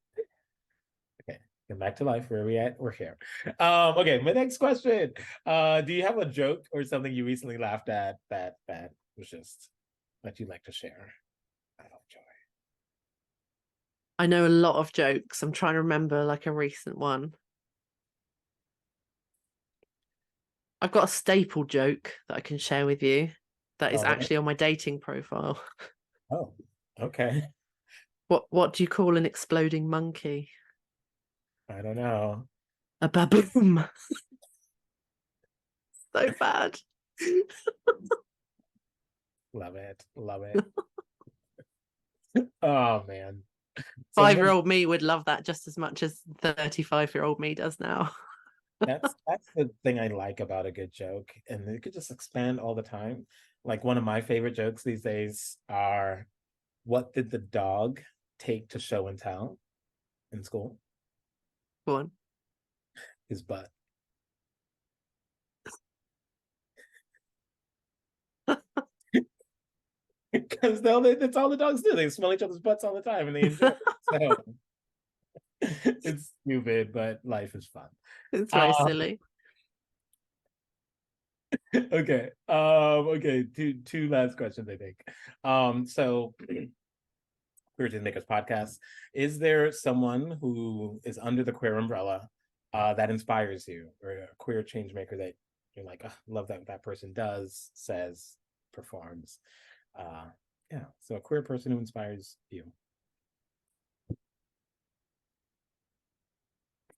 okay, come back to life. Where are we at? We're here. Okay, my next question, do you have a joke or something you recently laughed at that was just that you'd like to share out of joy?
I know a lot of jokes. I'm trying to remember like a recent one. I've got a staple joke that I can share with you that is
All right.
actually on my dating profile.
Oh, okay.
What do you call an exploding monkey?
I don't know.
A baboom. So bad.
Love it. Oh man. So
5-year-old me would love that just as much as 35-year-old me does now.
that's the thing I like about a good joke, and it could just expand all the time. Like, one of my favorite jokes these days are, what did the dog take to show and tell in school?
Go on.
His butt. Because that's all the dogs do. They smell each other's butts all the time and they enjoy it. So it's stupid, but life is fun.
It's very
Uh,
silly.
okay. Okay. Two last questions, I think. So Queer Change Makers podcast. Is there someone who is under the queer umbrella that inspires you, or a queer change maker that you're like, oh, love that that person does, says, performs? Yeah. So a queer person who inspires you.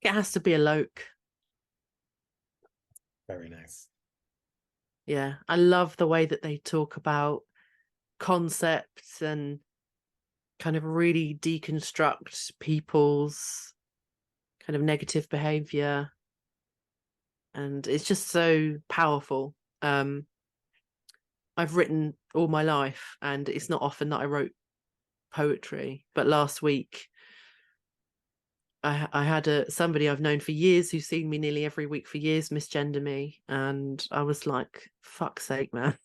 It has to be a Loke.
Very nice.
Yeah. I love the way that they talk about concepts and kind of really deconstruct people's kind of negative behavior. and it's just so powerful. I've written all my life, and it's not often that I wrote poetry, but last week I had somebody I've known for years who's seen me nearly every week for years misgender me, and I was like, fuck's sake, man.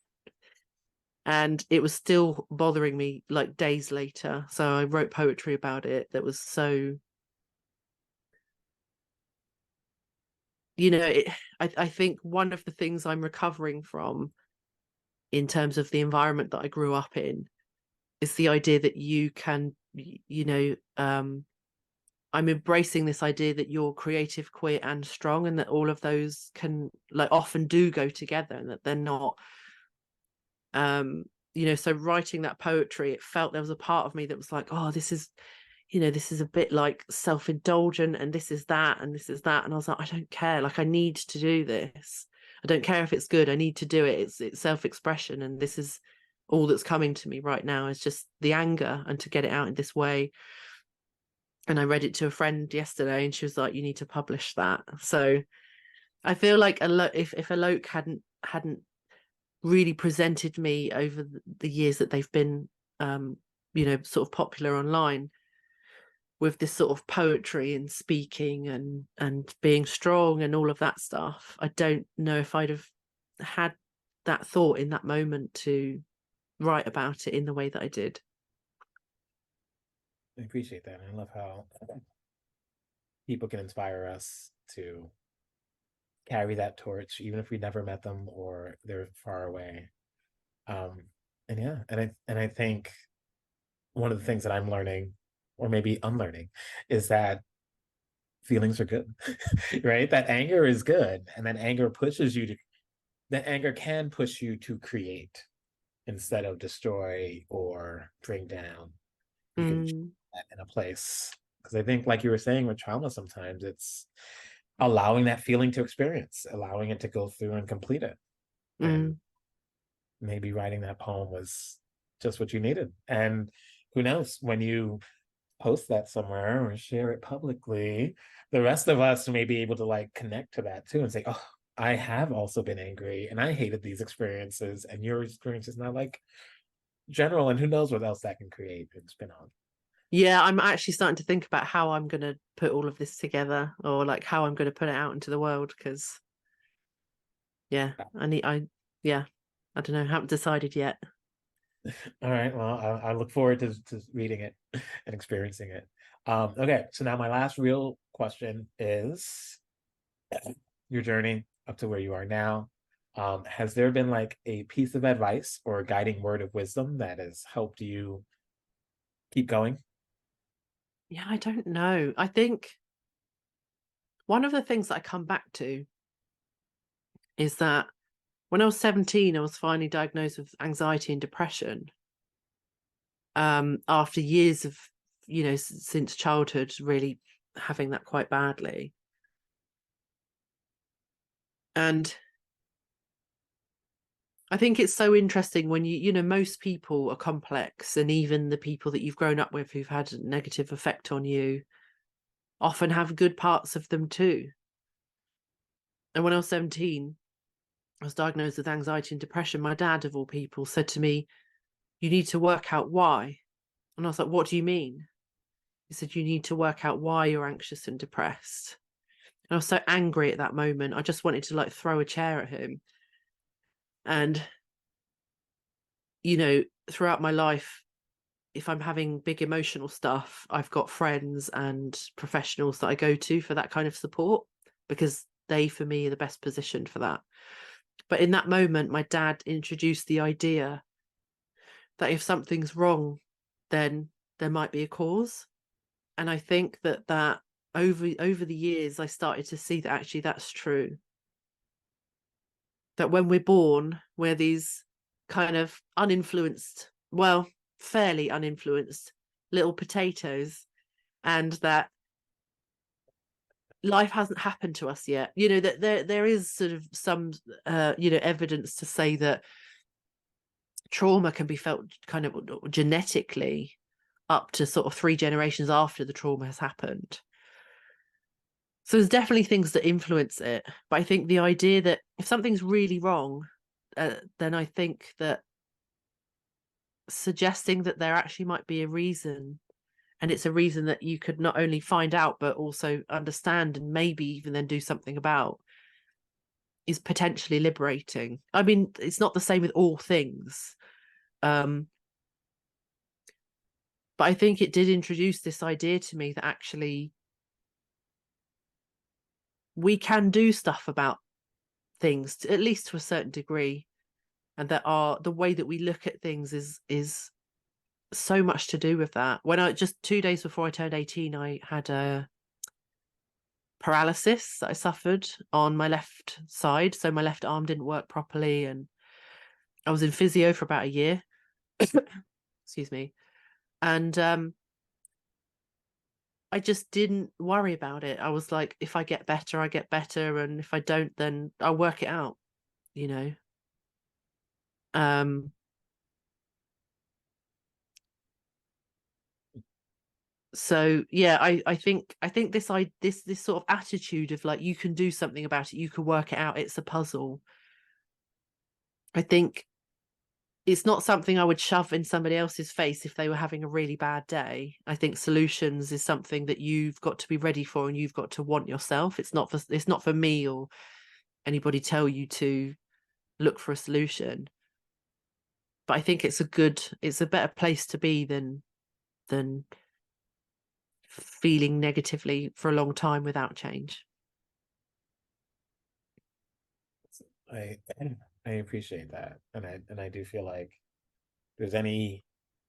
And it was still bothering me like days later, so I wrote poetry about it that was so, I think one of the things I'm recovering from in terms of the environment that I grew up in is the idea that you can, I'm embracing this idea that you're creative, queer, and strong, and that all of those can like often do go together, and that they're not. So writing that poetry, it felt there was a part of me that was like, oh, this is a bit like self-indulgent, and this is that, and this is that. And I was like, I don't care. Like, I need to do this. I don't care if it's good. I need to do it. It's self-expression. And this is all that's coming to me right now, is just the anger, and to get it out in this way. And I read it to a friend yesterday, and she was like, you need to publish that. So I feel like if Alok hadn't really presented me over the years that they've been sort of popular online with this sort of poetry and speaking and being strong and all of that stuff, I don't know if I'd have had that thought in that moment to write about it in the way that I did.
I appreciate that. I love how people can inspire us to carry that torch, even if we never met them or they're far away. And yeah, and I think one of the things that I'm learning, or maybe unlearning, is that feelings are good, right? That anger is good, and that anger can push you to create instead of destroy or bring down. You can
Mm,
that in a place, because I think, like you were saying, with trauma, sometimes it's allowing that feeling to experience, allowing it to go through and complete it. And
mm.
maybe writing that poem was just what you needed. And who knows, when you post that somewhere or share it publicly, the rest of us may be able to like connect to that too and say, oh, I have also been angry and I hated these experiences, and your experience is not like general, and who knows what else that can create and spin on.
Yeah, I'm actually starting to think about how I'm going to put all of this together, or like how I'm going to put it out into the world, because yeah, yeah, I don't know, haven't decided yet.
All right, well, I look forward to reading it and experiencing it. Okay, so now my last real question is your journey up to where you are now. Has there been like a piece of advice or a guiding word of wisdom that has helped you keep going?
Yeah, I don't know. I think one of the things that I come back to is that when I was 17, I was finally diagnosed with anxiety and depression. After years of, since childhood, really having that quite badly. And I think it's so interesting when most people are complex, and even the people that you've grown up with who've had a negative effect on you often have good parts of them too. And when I was 17, I was diagnosed with anxiety and depression. My dad, of all people, said to me, you need to work out why. And I was like, what do you mean? He said, you need to work out why you're anxious and depressed. And I was so angry at that moment. I just wanted to like throw a chair at him. And, throughout my life, if I'm having big emotional stuff, I've got friends and professionals that I go to for that kind of support, because they, for me, are the best positioned for that. But in that moment, my dad introduced the idea that if something's wrong, then there might be a cause. And I think that over the years, I started to see that actually that's true. That when we're born, we're these kind of uninfluenced, well, fairly uninfluenced little potatoes, and that life hasn't happened to us yet. That there is sort of some evidence to say that trauma can be felt kind of genetically up to sort of 3 generations after the trauma has happened. So there's definitely things that influence it, but I think the idea that if something's really wrong, then I think that suggesting that there actually might be a reason, and it's a reason that you could not only find out but also understand and maybe even then do something about, is potentially liberating. I mean, it's not the same with all things, but I think it did introduce this idea to me that actually we can do stuff about things, at least to a certain degree, and that the way that we look at things is so much to do with that. When I just 2 days before I turned 18, I had a paralysis that I suffered on my left side, so my left arm didn't work properly, and I was in physio for about a year. Excuse me. And I just didn't worry about it. I was like, if I get better, I get better, and if I don't, then I'll work it out, you know. Um so yeah, I think this sort of attitude of like, you can do something about it, you can work it out, it's a puzzle. I think it's not something I would shove in somebody else's face if they were having a really bad day. I think solutions is something that you've got to be ready for and you've got to want yourself. It's not for me or anybody tell you to look for a solution. But I think it's a better place to be than feeling negatively for a long time without change.
I I appreciate that, and I do feel like there's any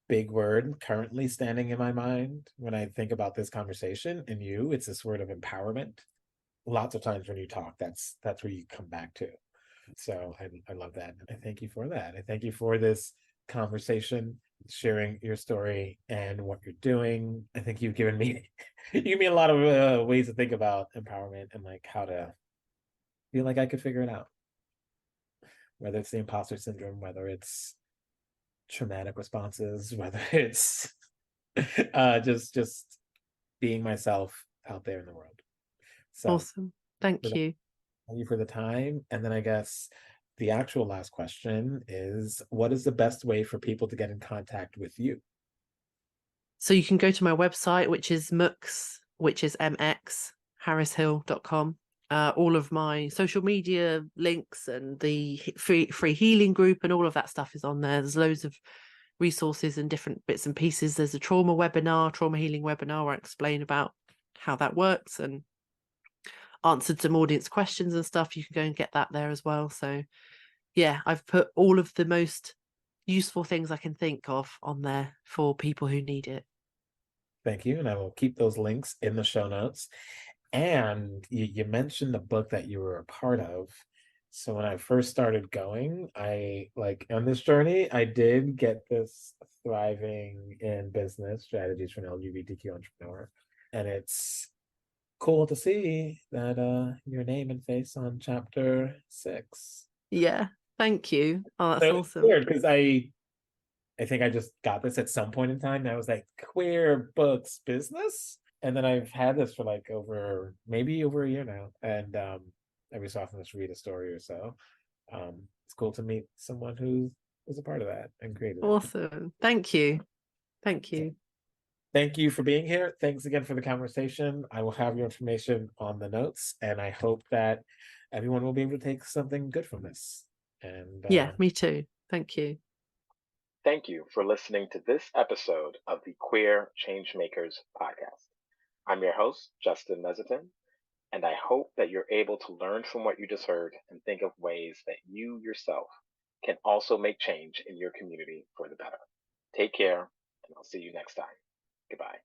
big word currently standing in my mind when I think about this conversation and you, it's this word of empowerment. Lots of times when you talk, that's where you come back to. So I love that. I thank you for that. I thank you for this conversation, sharing your story and what you're doing. I think you've given me you give me a lot of ways to think about empowerment and like how to feel like I could figure it out. Whether it's the imposter syndrome, whether it's traumatic responses, whether it's just being myself out there in the world. So
Awesome. Thank you.
thank you for the time. And then I guess the actual last question is, what is the best way for people to get in contact with you?
So you can go to my website, which is harrishill.com. All of my social media links and the free healing group and all of that stuff is on there. There's loads of resources and different bits and pieces. There's a trauma healing webinar where I explain about how that works and answered some audience questions and stuff. You can go and get that there as well. So yeah, I've put all of the most useful things I can think of on there for people who need it.
Thank you. And I will keep those links in the show notes. And you mentioned the book that you were a part of. So when I first started going, I like on this journey, I did get this thriving in business strategies for an LGBTQ entrepreneur. And it's cool to see that your name and face on chapter 6.
Yeah, thank you. Oh, that's
So it's
awesome.
weird because I think I just got this at some point in time. And I was like, queer books business. And then I've had this for like maybe over a year now. And every so often just read a story or so. It's cool to meet someone who was a part of that and created it.
Awesome. Thank you. Thank
So,
you.
thank you for being here. Thanks again for the conversation. I will have your information on the notes, and I hope that everyone will be able to take something good from this. And
Yeah, me too. Thank you.
Thank you for listening to this episode of the Queer Changemakers podcast. I'm your host, Justin Mezzatine, and I hope that you're able to learn from what you just heard and think of ways that you yourself can also make change in your community for the better. Take care, and I'll see you next time. Goodbye.